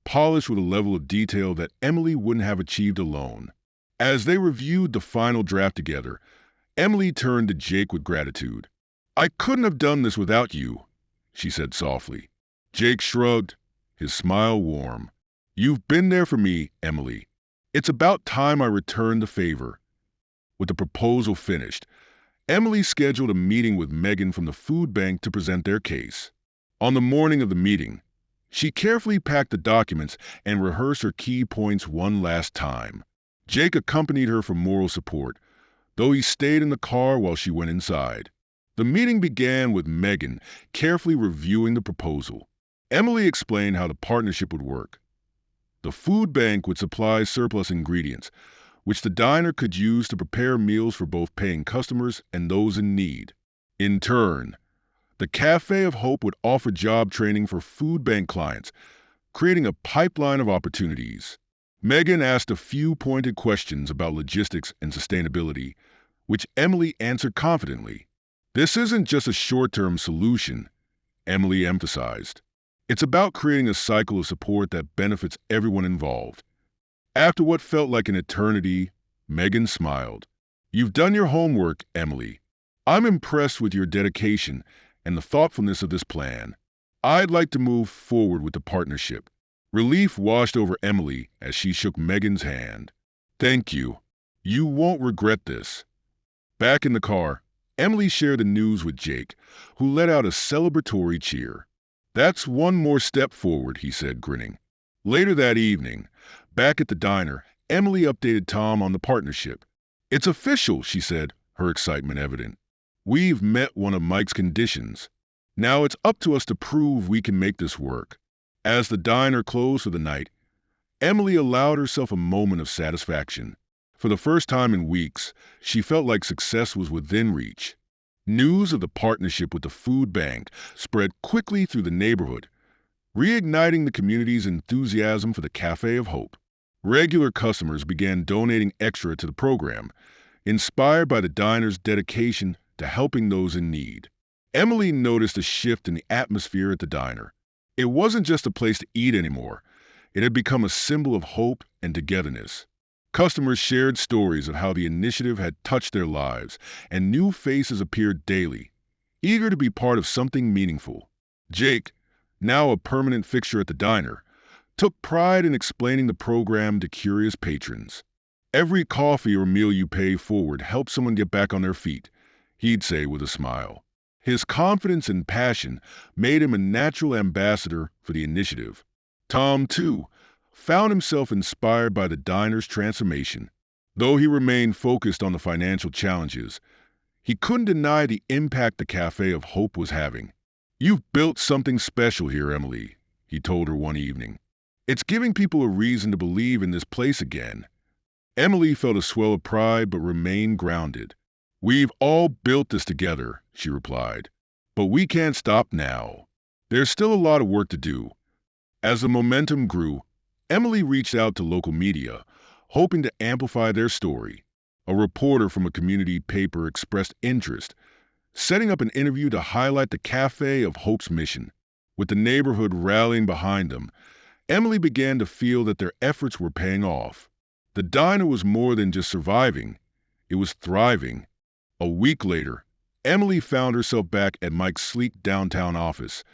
polished with a level of detail that Emily wouldn't have achieved alone. As they reviewed the final draft together, Emily turned to Jake with gratitude. "I couldn't have done this without you," she said softly. Jake shrugged, his smile warm. "You've been there for me, Emily. It's about time I returned the favor." With the proposal finished, Emily scheduled a meeting with Megan from the food bank to present their case. On the morning of the meeting, she carefully packed the documents and rehearsed her key points one last time. Jake accompanied her for moral support, though he stayed in the car while she went inside. The meeting began with Megan carefully reviewing the proposal. Emily explained how the partnership would work. The food bank would supply surplus ingredients, which the diner could use to prepare meals for both paying customers and those in need. In turn, the Cafe of Hope would offer job training for food bank clients, creating a pipeline of opportunities. Megan asked a few pointed questions about logistics and sustainability, which Emily answered confidently. "This isn't just a short-term solution," Emily emphasized. "It's about creating a cycle of support that benefits everyone involved." After what felt like an eternity, Megan smiled. "You've done your homework, Emily. I'm impressed with your dedication and the thoughtfulness of this plan. I'd like to move forward with the partnership." Relief washed over Emily as she shook Megan's hand. Thank you. You won't regret this. Back in the car, Emily shared the news with Jake, who let out a celebratory cheer. That's one more step forward, he said, grinning. Later that evening, back at the diner, Emily updated Tom on the partnership. It's official, she said, her excitement evident. We've met one of Mike's conditions. Now it's up to us to prove we can make this work. As the diner closed for the night, Emily allowed herself a moment of satisfaction. For the first time in weeks, she felt like success was within reach. News of the partnership with the food bank spread quickly through the neighborhood, reigniting the community's enthusiasm for the Cafe of Hope. Regular customers began donating extra to the program, inspired by the diner's dedication to helping those in need. Emily noticed a shift in the atmosphere at the diner. It wasn't just a place to eat anymore. It had become a symbol of hope and togetherness. Customers shared stories of how the initiative had touched their lives, and new faces appeared daily, eager to be part of something meaningful. Jake, now a permanent fixture at the diner, took pride in explaining the program to curious patrons. Every coffee or meal you pay forward helps someone get back on their feet, he'd say with a smile. His confidence and passion made him a natural ambassador for the initiative. Tom, too, found himself inspired by the diner's transformation. Though he remained focused on the financial challenges, he couldn't deny the impact the Cafe of Hope was having. You've built something special here, Emily, he told her one evening. It's giving people a reason to believe in this place again. Emily felt a swell of pride but remained grounded. We've all built this together, she replied. But we can't stop now. There's still a lot of work to do. As the momentum grew, Emily reached out to local media, hoping to amplify their story. A reporter from a community paper expressed interest, setting up an interview to highlight the Cafe of Hope's mission. With the neighborhood rallying behind them, Emily began to feel that their efforts were paying off. The diner was more than just surviving, it was thriving. A week later, Emily found herself back at Mike's sleek downtown office,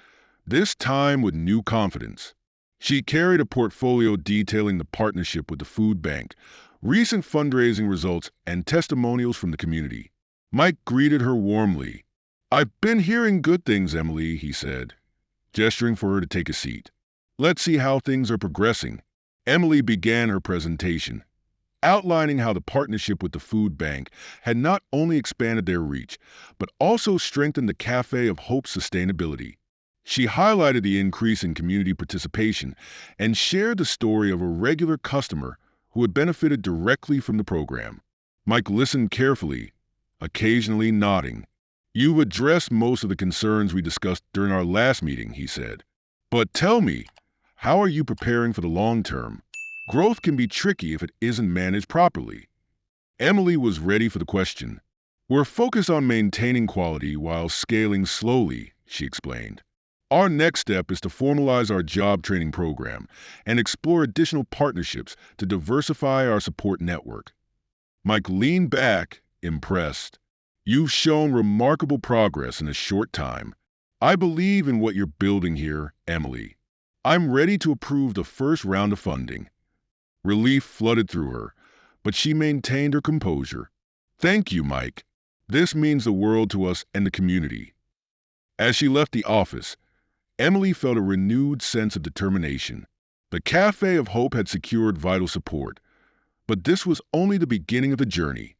this time with new confidence. She carried a portfolio detailing the partnership with the food bank, recent fundraising results, and testimonials from the community. Mike greeted her warmly. "I've been hearing good things, Emily," he said, gesturing for her to take a seat. "Let's see how things are progressing." Emily began her presentation, outlining how the partnership with the food bank had not only expanded their reach, but also strengthened the Cafe of Hope's sustainability. She highlighted the increase in community participation and shared the story of a regular customer who had benefited directly from the program. Mike listened carefully, occasionally nodding. "You've addressed most of the concerns we discussed during our last meeting," he said. "But tell me, how are you preparing for the long term? Growth can be tricky if it isn't managed properly." Emily was ready for the question. "We're focused on maintaining quality while scaling slowly," she explained. "Our next step is to formalize our job training program and explore additional partnerships to diversify our support network." Mike leaned back, impressed. "You've shown remarkable progress in a short time. I believe in what you're building here, Emily. I'm ready to approve the first round of funding." Relief flooded through her, but she maintained her composure. "Thank you, Mike. This means the world to us and the community." As she left the office, Emily felt a renewed sense of determination. The Cafe of Hope had secured vital support, but this was only the beginning of the journey.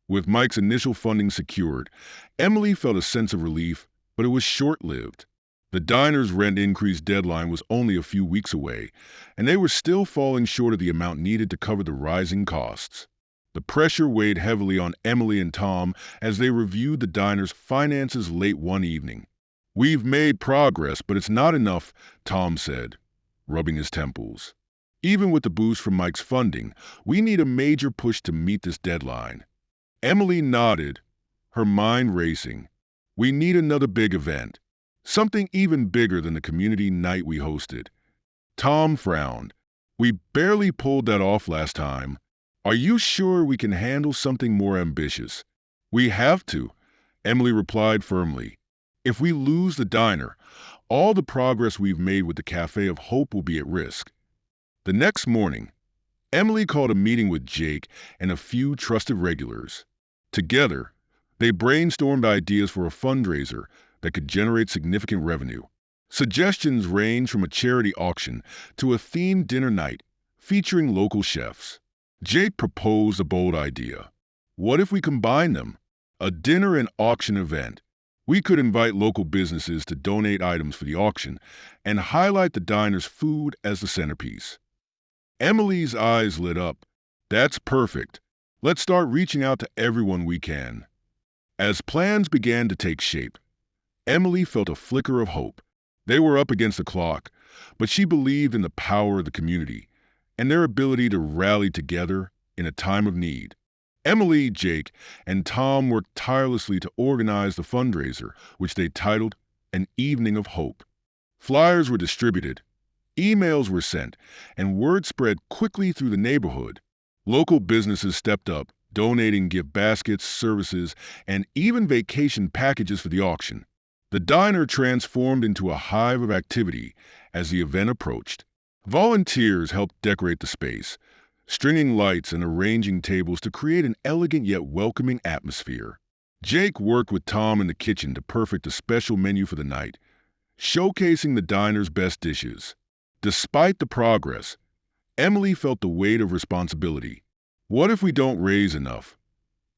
With Mike's initial funding secured, Emily felt a sense of relief, but it was short-lived. The diner's rent increase deadline was only a few weeks away, and they were still falling short of the amount needed to cover the rising costs. The pressure weighed heavily on Emily and Tom as they reviewed the diner's finances late one evening. "We've made progress, but it's not enough," Tom said, rubbing his temples. "Even with the boost from Mike's funding, we need a major push to meet this deadline." Emily nodded, her mind racing. "We need another big event. Something even bigger than the community night we hosted." Tom frowned. "We barely pulled that off last time. Are you sure we can handle something more ambitious?" "We have to," Emily replied firmly. "If we lose the diner, all the progress we've made with the Cafe of Hope will be at risk." The next morning, Emily called a meeting with Jake and a few trusted regulars. Together, they brainstormed ideas for a fundraiser that could generate significant revenue. Suggestions ranged from a charity auction to a themed dinner night featuring local chefs. Jake proposed a bold idea. What if we combine them? A dinner and auction event. We could invite local businesses to donate items for the auction and highlight the diner's food as the centerpiece. Emily's eyes lit up. That's perfect. Let's start reaching out to everyone we can. As plans began to take shape, Emily felt a flicker of hope. They were up against the clock, but she believed in the power of the community and their ability to rally together in a time of need. Emily, Jake, and Tom worked tirelessly to organize the fundraiser, which they titled An Evening of Hope. Flyers were distributed, emails were sent, and word spread quickly through the neighborhood. Local businesses stepped up, donating gift baskets, services, and even vacation packages for the auction. The diner transformed into a hive of activity as the event approached. Volunteers helped decorate the space, stringing lights and arranging tables to create an elegant yet welcoming atmosphere. Jake worked with Tom in the kitchen to perfect a special menu for the night, showcasing the diner's best dishes. Despite the progress, Emily felt the weight of responsibility. What if we don't raise enough?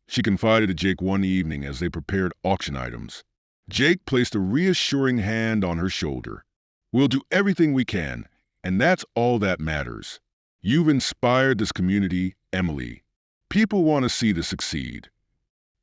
She confided to Jake one evening as they prepared auction items. Jake placed a reassuring hand on her shoulder. We'll do everything we can, and that's all that matters. You've inspired this community, Emily. People want to see this succeed.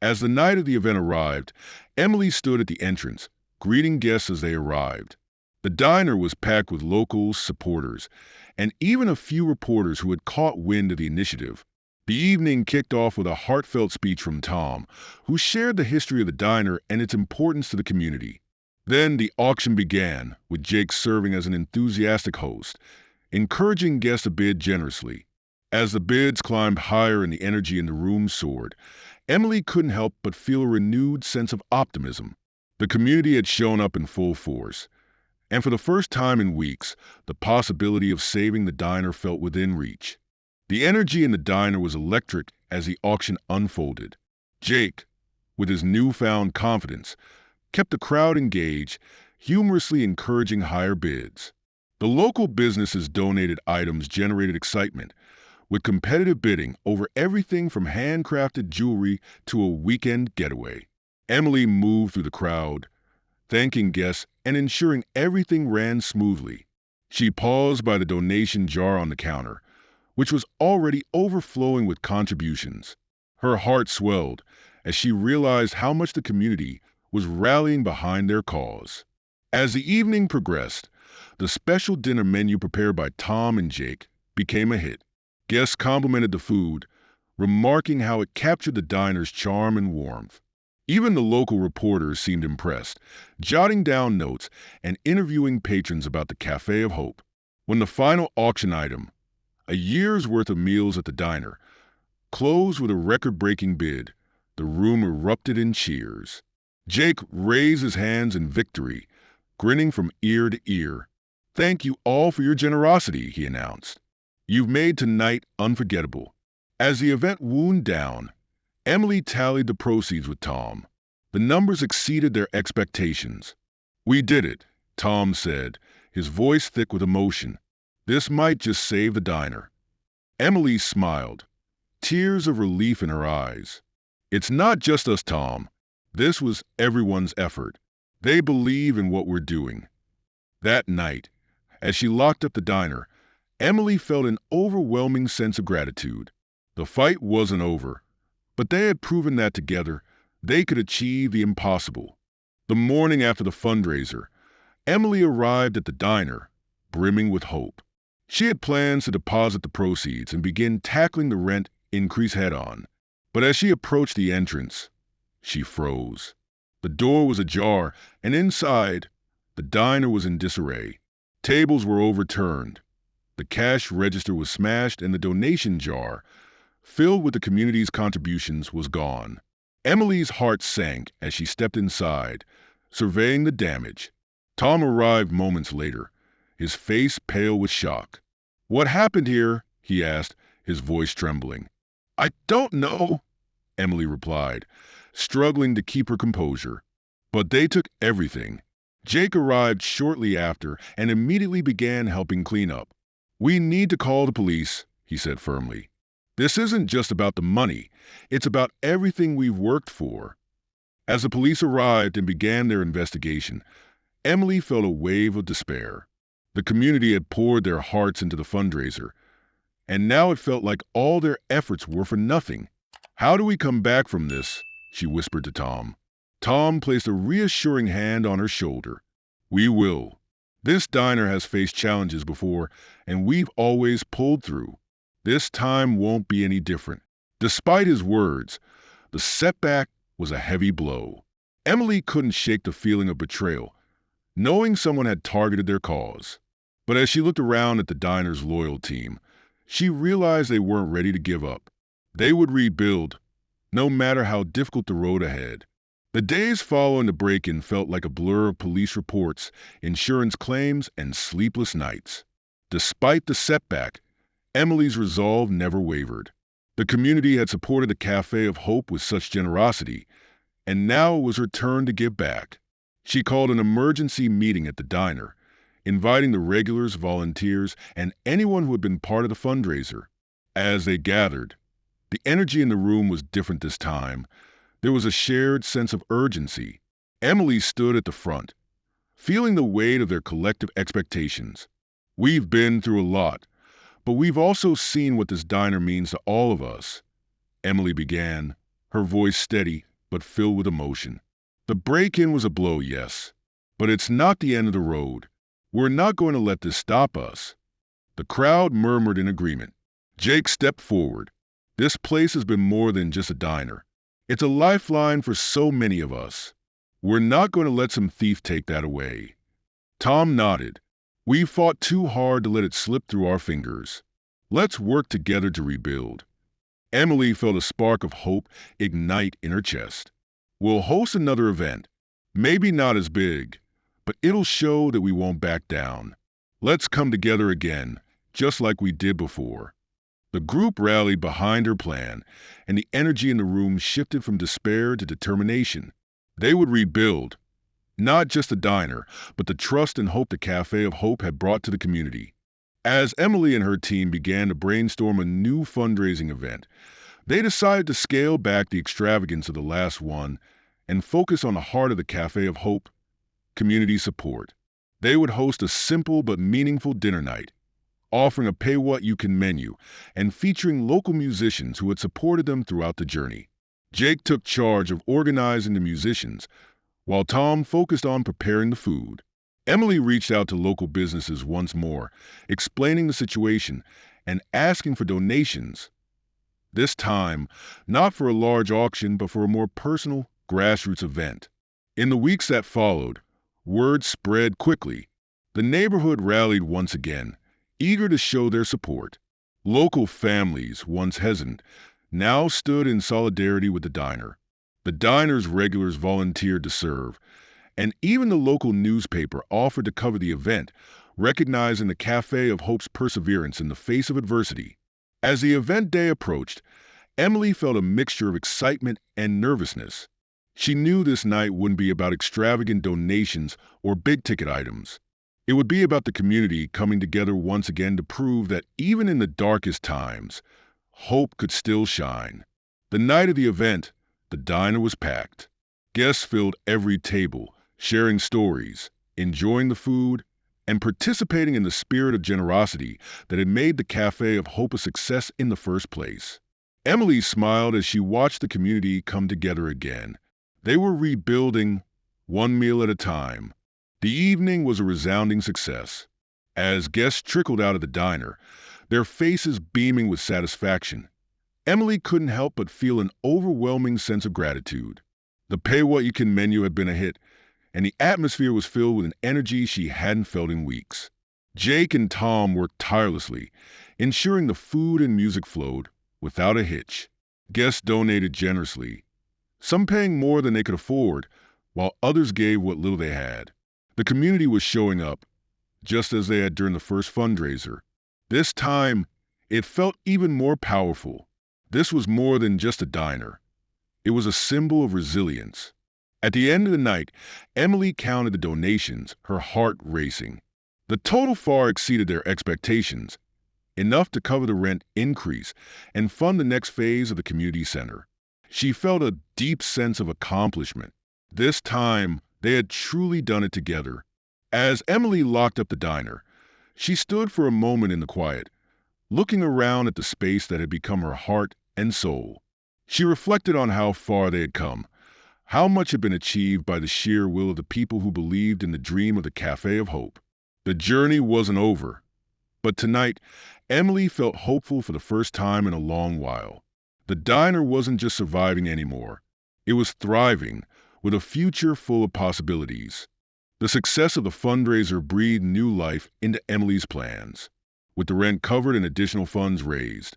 As the night of the event arrived, Emily stood at the entrance, greeting guests as they arrived. The diner was packed with locals, supporters, and even a few reporters who had caught wind of the initiative. The evening kicked off with a heartfelt speech from Tom, who shared the history of the diner and its importance to the community. Then the auction began, with Jake serving as an enthusiastic host, encouraging guests to bid generously. As the bids climbed higher and the energy in the room soared, Emily couldn't help but feel a renewed sense of optimism. The community had shown up in full force, and for the first time in weeks, the possibility of saving the diner felt within reach. The energy in the diner was electric as the auction unfolded. Jake, with his newfound confidence, kept the crowd engaged, humorously encouraging higher bids. The local businesses' donated items generated excitement, with competitive bidding over everything from handcrafted jewelry to a weekend getaway. Emily moved through the crowd, thanking guests and ensuring everything ran smoothly. She paused by the donation jar on the counter, which was already overflowing with contributions. Her heart swelled as she realized how much the community was rallying behind their cause. As the evening progressed, the special dinner menu prepared by Tom and Jake became a hit. Guests complimented the food, remarking how it captured the diner's charm and warmth. Even the local reporters seemed impressed, jotting down notes and interviewing patrons about the Cafe of Hope. When the final auction item, a year's worth of meals at the diner, closed with a record-breaking bid, the room erupted in cheers. Jake raised his hands in victory, grinning from ear to ear. "Thank you all for your generosity," he announced. "You've made tonight unforgettable." As the event wound down, Emily tallied the proceeds with Tom. The numbers exceeded their expectations. "We did it," Tom said, his voice thick with emotion. "This might just save the diner." Emily smiled, tears of relief in her eyes. "It's not just us, Tom. This was everyone's effort. They believe in what we're doing." That night, as she locked up the diner, Emily felt an overwhelming sense of gratitude. The fight wasn't over, but they had proven that together they could achieve the impossible. The morning after the fundraiser, Emily arrived at the diner, brimming with hope. She had plans to deposit the proceeds and begin tackling the rent increase head-on. But as she approached the entrance, she froze. The door was ajar, and inside, the diner was in disarray. Tables were overturned. The cash register was smashed, and the donation jar, filled with the community's contributions, was gone. Emily's heart sank as she stepped inside, surveying the damage. Tom arrived moments later, his face pale with shock. "What happened here?" he asked, his voice trembling. "I don't know," Emily replied, struggling to keep her composure. But they took everything. Jake arrived shortly after and immediately began helping clean up. "We need to call the police," he said firmly. "This isn't just about the money, it's about everything we've worked for." As the police arrived and began their investigation, Emily felt a wave of despair. The community had poured their hearts into the fundraiser, and now it felt like all their efforts were for nothing. "How do we come back from this?" she whispered to Tom. Tom placed a reassuring hand on her shoulder. "We will. This diner has faced challenges before, and we've always pulled through. This time won't be any different." Despite his words, the setback was a heavy blow. Emily couldn't shake the feeling of betrayal, knowing someone had targeted their cause. But as she looked around at the diner's loyal team, she realized they weren't ready to give up. They would rebuild, no matter how difficult the road ahead. The days following the break-in felt like a blur of police reports, insurance claims, and sleepless nights. Despite the setback, Emily's resolve never wavered. The community had supported the Cafe of Hope with such generosity, and now it was her turn to give back. She called an emergency meeting at the diner, inviting the regulars, volunteers, and anyone who had been part of the fundraiser. As they gathered, the energy in the room was different this time. There was a shared sense of urgency. Emily stood at the front, feeling the weight of their collective expectations. "We've been through a lot, but we've also seen what this diner means to all of us," Emily began, her voice steady but filled with emotion. "The break-in was a blow, yes, but it's not the end of the road. We're not going to let this stop us." The crowd murmured in agreement. Jake stepped forward. "This place has been more than just a diner. It's a lifeline for so many of us. We're not going to let some thief take that away." Tom nodded. "We fought too hard to let it slip through our fingers. Let's work together to rebuild." Emily felt a spark of hope ignite in her chest. "We'll host another event. Maybe not as big, but it'll show that we won't back down. Let's come together again, just like we did before." The group rallied behind her plan, and the energy in the room shifted from despair to determination. They would rebuild, not just the diner, but the trust and hope the Cafe of Hope had brought to the community. As Emily and her team began to brainstorm a new fundraising event, they decided to scale back the extravagance of the last one and focus on the heart of the Cafe of Hope: community support. They would host a simple but meaningful dinner night, offering a pay-what-you-can menu and featuring local musicians who had supported them throughout the journey. Jake took charge of organizing the musicians, while Tom focused on preparing the food. Emily reached out to local businesses once more, explaining the situation and asking for donations. This time, not for a large auction, but for a more personal, grassroots event. In the weeks that followed, word spread quickly. The neighborhood rallied once again, eager to show their support. Local families, once hesitant, now stood in solidarity with the diner. The diner's regulars volunteered to serve, and even the local newspaper offered to cover the event, recognizing the Cafe of Hope's perseverance in the face of adversity. As the event day approached, Emily felt a mixture of excitement and nervousness. She knew this night wouldn't be about extravagant donations or big-ticket items. It would be about the community coming together once again to prove that even in the darkest times, hope could still shine. The night of the event, the diner was packed. Guests filled every table, sharing stories, enjoying the food, and participating in the spirit of generosity that had made the Cafe of Hope a success in the first place. Emily smiled as she watched the community come together again. They were rebuilding, one meal at a time. The evening was a resounding success. As guests trickled out of the diner, their faces beaming with satisfaction, Emily couldn't help but feel an overwhelming sense of gratitude. The pay-what-you-can menu had been a hit, and the atmosphere was filled with an energy she hadn't felt in weeks. Jake and Tom worked tirelessly, ensuring the food and music flowed without a hitch. Guests donated generously, some paying more than they could afford, while others gave what little they had. The community was showing up, just as they had during the first fundraiser. This time, It felt even more powerful. This was more than just a diner. It was a symbol of resilience. At the end of the night, Emily counted the donations, her heart racing. The total far exceeded their expectations, enough to cover the rent increase and fund the next phase of the community center. She felt a deep sense of accomplishment. This time, they had truly done it together. As Emily locked up the diner, she stood for a moment in the quiet, looking around at the space that had become her heart and soul. She reflected on how far they had come, how much had been achieved by the sheer will of the people who believed in the dream of the Cafe of Hope. The journey wasn't over, but tonight, Emily felt hopeful for the first time in a long while. The diner wasn't just surviving anymore. It was thriving, with a future full of possibilities. The success of the fundraiser breathed new life into Emily's plans. With the rent covered and additional funds raised,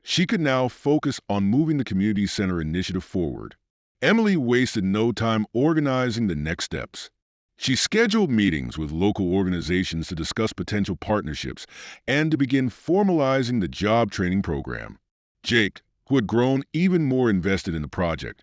she could now focus on moving the community center initiative forward. Emily wasted no time organizing the next steps. She scheduled meetings with local organizations to discuss potential partnerships and to begin formalizing the job training program. Jake, who had grown even more invested in the project,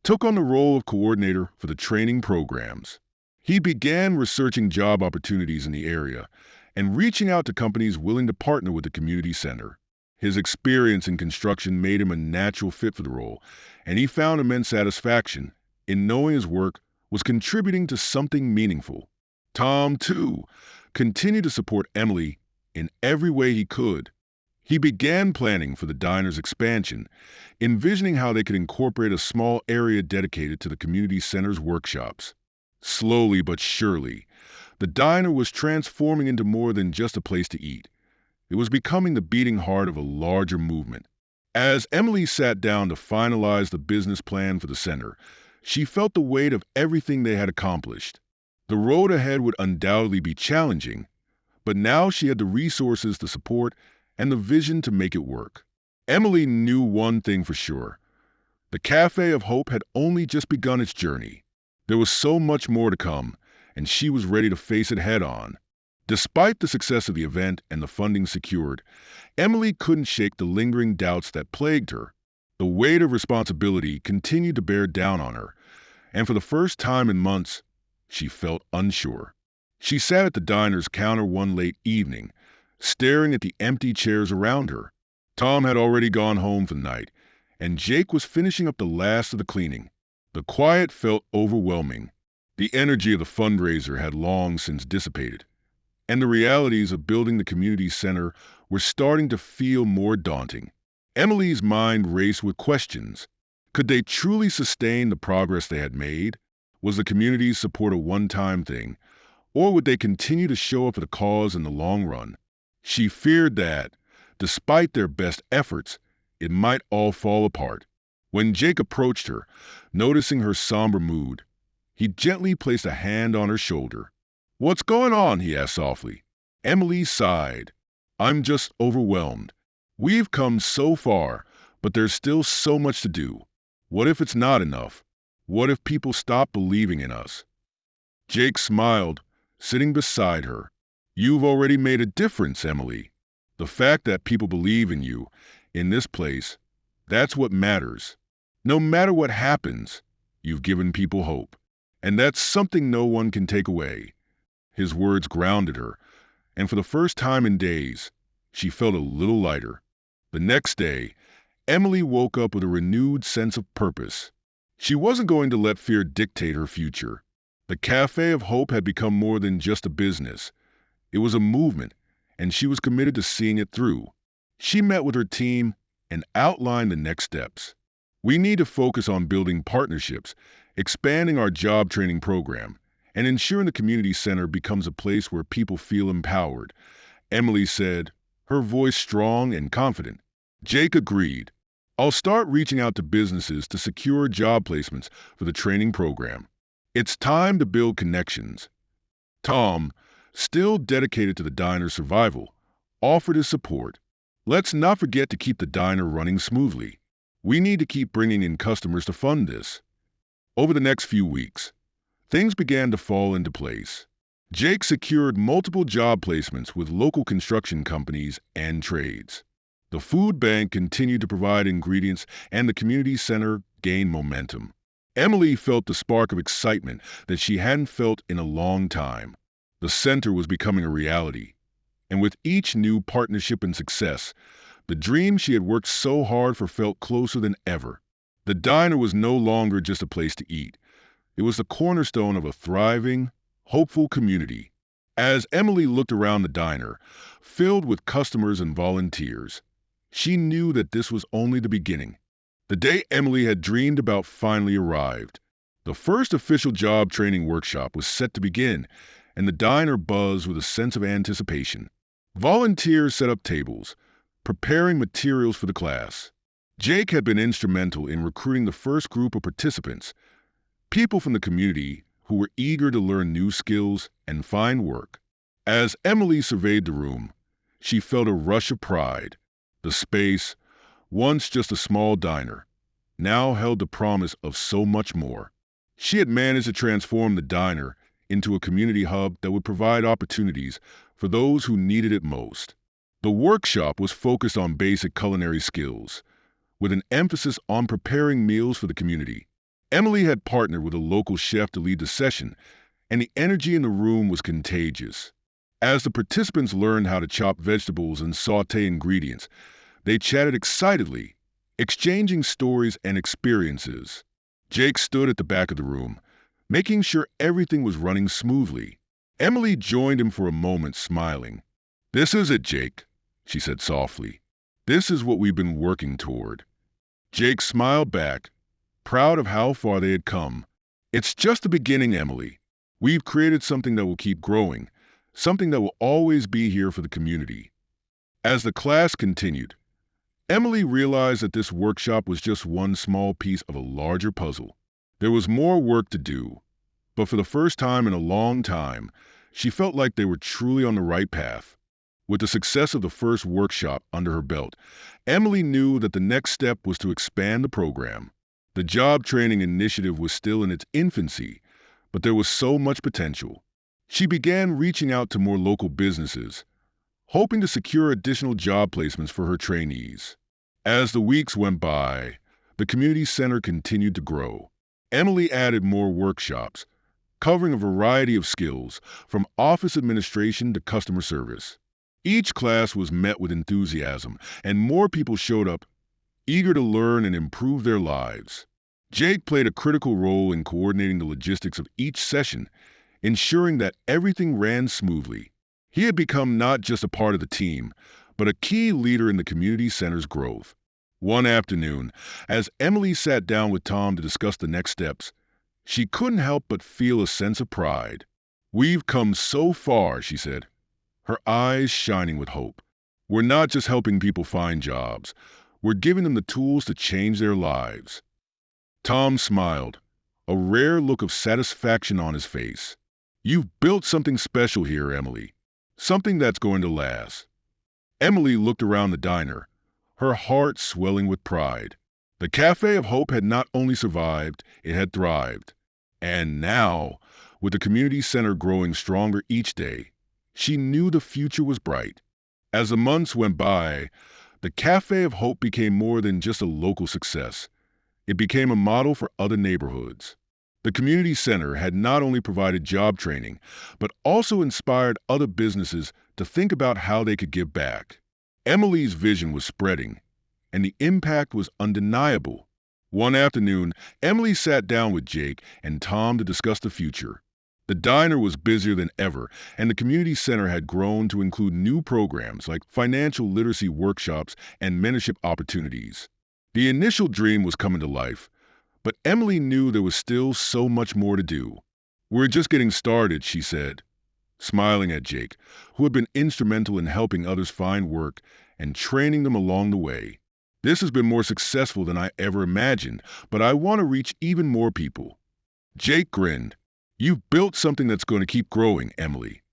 took on the role of coordinator for the training programs. He began researching job opportunities in the area and reaching out to companies willing to partner with the community center. His experience in construction made him a natural fit for the role, and he found immense satisfaction in knowing his work was contributing to something meaningful. Tom, too, continued to support Emily in every way he could. He began planning for the diner's expansion, envisioning how they could incorporate a small area dedicated to the community center's workshops. Slowly but surely, the diner was transforming into more than just a place to eat. It was becoming the beating heart of a larger movement. As Emily sat down to finalize the business plan for the center, she felt the weight of everything they had accomplished. The road ahead would undoubtedly be challenging, but now she had the resources to support and the vision to make it work. Emily knew one thing for sure. The Cafe of Hope had only just begun its journey. There was so much more to come, and she was ready to face it head-on. Despite the success of the event and the funding secured, Emily couldn't shake the lingering doubts that plagued her. The weight of responsibility continued to bear down on her, and for the first time in months, she felt unsure. She sat at the diner's counter one late evening, staring at the empty chairs around her. Tom had already gone home for the night, and Jake was finishing up the last of the cleaning. The quiet felt overwhelming. The energy of the fundraiser had long since dissipated, and the realities of building the community center were starting to feel more daunting. Emily's mind raced with questions. Could they truly sustain the progress they had made? Was the community's support a one-time thing, or would they continue to show up for the cause in the long run? She feared that, despite their best efforts, it might all fall apart. When Jake approached her, noticing her somber mood, he gently placed a hand on her shoulder. "What's going on?" he asked softly. Emily sighed. "I'm just overwhelmed. We've come so far, but there's still so much to do. What if it's not enough? What if people stop believing in us?" Jake smiled, sitting beside her. "You've already made a difference, Emily. The fact that people believe in you, in this place, that's what matters. No matter what happens, you've given people hope. And that's something no one can take away." His words grounded her, and for the first time in days, she felt a little lighter. The next day, Emily woke up with a renewed sense of purpose. She wasn't going to let fear dictate her future. The Cafe of Hope had become more than just a business. It was a movement, and she was committed to seeing it through. She met with her team and outlined the next steps. "We need to focus on building partnerships, expanding our job training program, and ensuring the community center becomes a place where people feel empowered," Emily said, her voice strong and confident. Jake agreed. "I'll start reaching out to businesses to secure job placements for the training program. It's time to build connections." Tom, still dedicated to the diner's survival, offered his support. "Let's not forget to keep the diner running smoothly. We need to keep bringing in customers to fund this." Over the next few weeks, things began to fall into place. Jake secured multiple job placements with local construction companies and trades. The food bank continued to provide ingredients, and the community center gained momentum. Emily felt the spark of excitement that she hadn't felt in a long time. The center was becoming a reality, and with each new partnership and success, the dream she had worked so hard for felt closer than ever. The diner was no longer just a place to eat. It was the cornerstone of a thriving, hopeful community. As Emily looked around the diner, filled with customers and volunteers, she knew that this was only the beginning. The day Emily had dreamed about finally arrived. The first official job training workshop was set to begin, and the diner buzzed with a sense of anticipation. Volunteers set up tables, preparing materials for the class. Jake had been instrumental in recruiting the first group of participants, people from the community who were eager to learn new skills and find work. As Emily surveyed the room, she felt a rush of pride. The space, once just a small diner, now held the promise of so much more. She had managed to transform the diner into a community hub that would provide opportunities for those who needed it most. The workshop was focused on basic culinary skills, with an emphasis on preparing meals for the community. Emily had partnered with a local chef to lead the session, and the energy in the room was contagious. As the participants learned how to chop vegetables and saute ingredients, they chatted excitedly, exchanging stories and experiences. Jake stood at the back of the room, making sure everything was running smoothly. Emily joined him for a moment, smiling. "This is it, Jake," she said softly. "This is what we've been working toward." Jake smiled back, proud of how far they had come. "It's just the beginning, Emily. We've created something that will keep growing, something that will always be here for the community." As the class continued, Emily realized that this workshop was just one small piece of a larger puzzle. There was more work to do, but for the first time in a long time, she felt like they were truly on the right path. With the success of the first workshop under her belt, Emily knew that the next step was to expand the program. The job training initiative was still in its infancy, but there was so much potential. She began reaching out to more local businesses, hoping to secure additional job placements for her trainees. As the weeks went by, the community center continued to grow. Emily added more workshops, covering a variety of skills, from office administration to customer service. Each class was met with enthusiasm, and more people showed up, eager to learn and improve their lives. Jake played a critical role in coordinating the logistics of each session, ensuring that everything ran smoothly. He had become not just a part of the team, but a key leader in the community center's growth. One afternoon, as Emily sat down with Tom to discuss the next steps, she couldn't help but feel a sense of pride. "We've come so far," she said, her eyes shining with hope. "We're not just helping people find jobs, we're giving them the tools to change their lives." Tom smiled, a rare look of satisfaction on his face. "You've built something special here, Emily. Something that's going to last." Emily looked around the diner, her heart swelling with pride. The Cafe of Hope had not only survived, it had thrived. And now, with the community center growing stronger each day, she knew the future was bright. As the months went by, the Cafe of Hope became more than just a local success. It became a model for other neighborhoods. The community center had not only provided job training, but also inspired other businesses to think about how they could give back. Emily's vision was spreading, and the impact was undeniable. One afternoon, Emily sat down with Jake and Tom to discuss the future. The diner was busier than ever, and the community center had grown to include new programs like financial literacy workshops and mentorship opportunities. The initial dream was coming to life, but Emily knew there was still so much more to do. "We're just getting started," she said, smiling at Jake, who had been instrumental in helping others find work and training them along the way. "This has been more successful than I ever imagined, but I want to reach even more people." Jake grinned. "You've built something that's going to keep growing, Emily.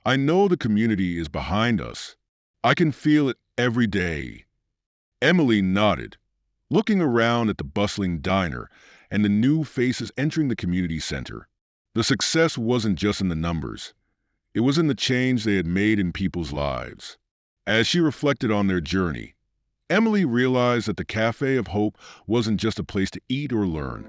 I know the community is behind us. I can feel it every day." Emily nodded, looking around at the bustling diner and the new faces entering the community center. The success wasn't just in the numbers. It was in the change they had made in people's lives. As she reflected on their journey, Emily realized that the Cafe of Hope wasn't just a place to eat or learn.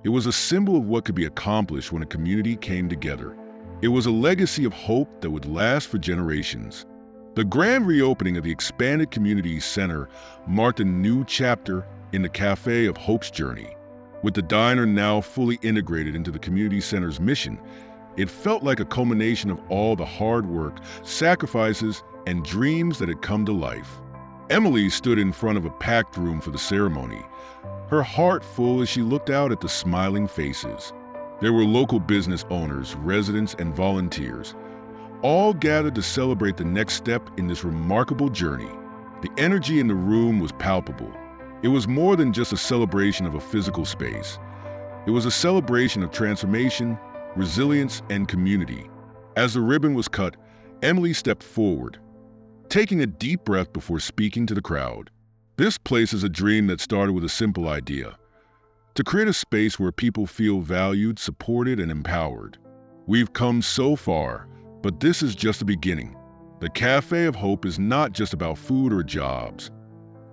It was a symbol of what could be accomplished when a community came together. It was a legacy of hope that would last for generations. The grand reopening of the expanded community center marked a new chapter in the Cafe of Hope's journey. With the diner now fully integrated into the community center's mission, it felt like a culmination of all the hard work, sacrifices, and dreams that had come to life. Emily stood in front of a packed room for the ceremony, her heart full as she looked out at the smiling faces. There were local business owners, residents, and volunteers, all gathered to celebrate the next step in this remarkable journey. The energy in the room was palpable. It was more than just a celebration of a physical space. It was a celebration of transformation, resilience, and community. As the ribbon was cut, Emily stepped forward, taking a deep breath before speaking to the crowd. This place is a dream that started with a simple idea: to create a space where people feel valued, supported, and empowered. We've come so far, but this is just the beginning. The Cafe of Hope is not just about food or jobs.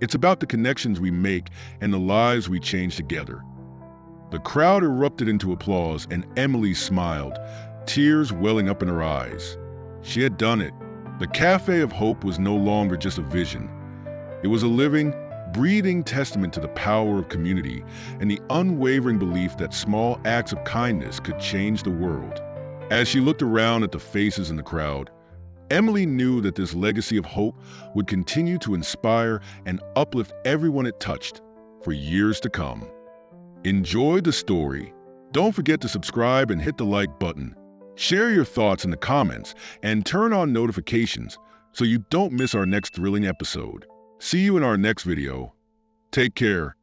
It's about the connections we make and the lives we change together. The crowd erupted into applause, and Emily smiled, tears welling up in her eyes. She had done it. The Cafe of Hope was no longer just a vision. It was a living, breathing testament to the power of community and the unwavering belief that small acts of kindness could change the world. As she looked around at the faces in the crowd, Emily knew that this legacy of hope would continue to inspire and uplift everyone it touched for years to come. Enjoy the story. Don't forget to subscribe and hit the like button. Share your thoughts in the comments and turn on notifications so you don't miss our next thrilling episode. See you in our next video. Take care.